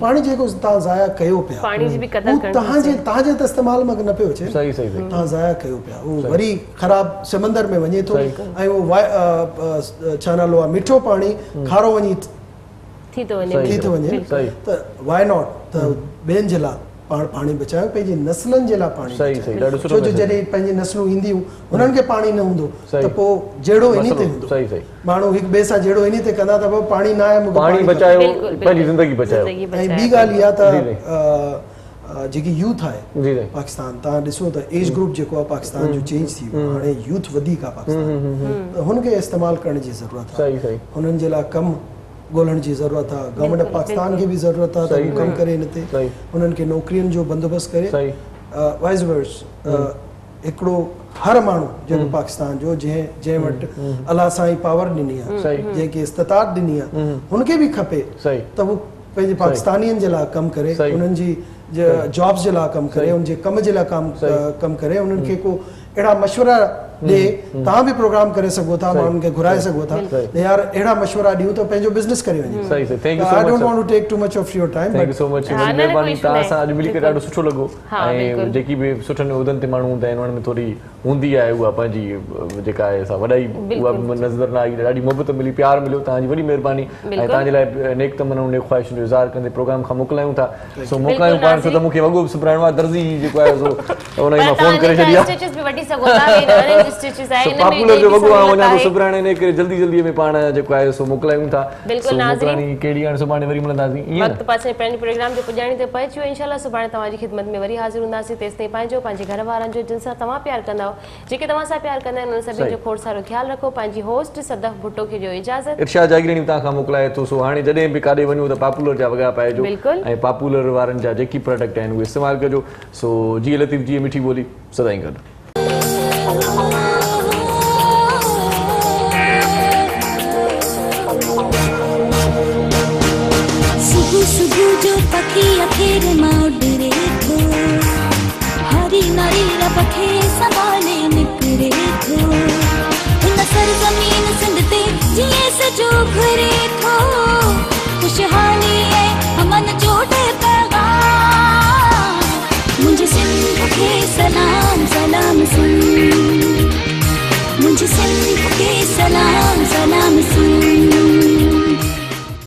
पाणी जेको तव्हां ज़ाया कयो पिया तव्हांजे त इस्तेमाल में न पियो अचे, तव्हां ज़ाया कयो पिया, उहो वरी ख़राब समंदर में वञे थो ऐं उहो छा नालो आहे मिठो पाणी खारो वञी थी थो वञे। त वाई नॉट त ॿियनि जे लाइ पाण पाणी बचायो, पंहिंजी नस्लनि जे लाइ पाणी, छो जो जॾहिं पंहिंजी नस्लूं ईंदियूं हुननि खे पाणी न हूंदो त पोइ जहिड़ो इन ते हूंदो, माण्हू हिक ॿिए सां जहिड़ो इन ते कंदा त पोइ पाणी न आहे, पाणी बचायो, पंहिंजी ज़िंदगी बचायो। ऐं ॿी ॻाल्हि इहा त जेकी यूथ आहे पाकिस्तान, तव्हां ॾिसो त एज ग्रुप जेको आहे पाकिस्तान जो चेंज थी वियो, हाणे यूथ वधीक आहे पाकिस्तान, त हुनखे इस्तेमालु करण जी ज़रूरत आहे। हुननि जे लाइ कमु ॻोल्हण जी ज़रूरत आहे, गवर्नमेंट ऑफ पाकिस्तान खे बि ज़रूरत आहे त कमु करे हिन ते, उन्हनि खे नौकरियुनि जो बंदोबस्तु करे, वाइस वर्स हिकिड़ो हर माण्हू जेको पाकिस्तान जो जंहिं वटि अलाह साईं पावर ॾिनी आहे, जंहिंखे इस्तिताअत ॾिनी आहे, हुनखे बि खपे त हू पंहिंजे पाकिस्तानियुनि जे लाइ कमु करे, उन्हनि जी जॉब्स जे लाइ कमु करे, उनजे कम जे लाइ कमु करे, उन्हनि खे को अहिड़ा मशवरा ॾे, तव्हां बि प्रोग्राम करे सघो था, माण्हुनि खे घुराए सघो था यार अहिड़ा मशवरा ॾियूं त पंहिंजो बिज़नेस करे वञे। I don't want to take too much of your time. Thank you so much, महिरबानी, तव्हां सां अॼु मिली करे ॾाढो सुठो लॻो। ऐं जेकी बि सुठनि उहिदनि ते माण्हू हूंदा आहिनि, उन्हनि में थोरी हूंदी आहे उहा पंहिंजी जेका आहे सा वॾाई, उहा नज़र न आई, ॾाढी मोहबत मिली, प्यार मिलियो, तव्हांजी वॾी महिरबानी। ऐं तव्हांजे लाइ नेक तमन्नाऊं, नेक ख़्वाहिशुनि जो इज़हार कंदे प्रोग्राम खां मोकिलायूं था। सो मोकिलायूं पाण, छो त मूंखे वॻो बि सिबाइणो आहे, दर्ज़ी जेको आहे सो उन मां फ़ोन करे छॾी आहे, पॉपुलर जो वॻो आहे वञा थो सिबाइण, इन करे जल्दी जल्दी में पाण जेको आहे सो मोकिलायूं था। बिल्कुलु नाज़रीन, कहिड़ी हाणे सुभाणे वरी मिलंदासीं, ईअं वक़्तु पासे पंहिंजे प्रोग्राम जो पुॼाणी ते पहुची वियो। इंशाल्लाह सुभाणे तव्हांजी ख़िदमत में वरी हाज़िर हूंदासीं। तेसिताईं पंहिंजे घर वारनि जो, जिन सां तव्हां प्यार कंदा हो, जेके तव्हां सां प्यार कंदा आहिनि, उन सभिनी जो खोड़ सारो ख़्यालु रखो। पंहिंजी होस्ट सदफ भुट्टो खे ॾियो इजाज़त। इरशाद जागीरणी तव्हां खां मोकिलाए थो। सो हाणे जॾहिं बि काॾे वञो त पॉपुलर जा वॻा पाइजो, ऐं पॉपुलर वारनि जा जेकी प्रोडक्ट आहिनि उहे इस्तेमालु कजो। सो जी लतीफ़ जी मिठी ॿोली सदाईं गॾु। सुबह जो पखी अखेर मां उॾरे थो, हरी नारी रब खे संभाल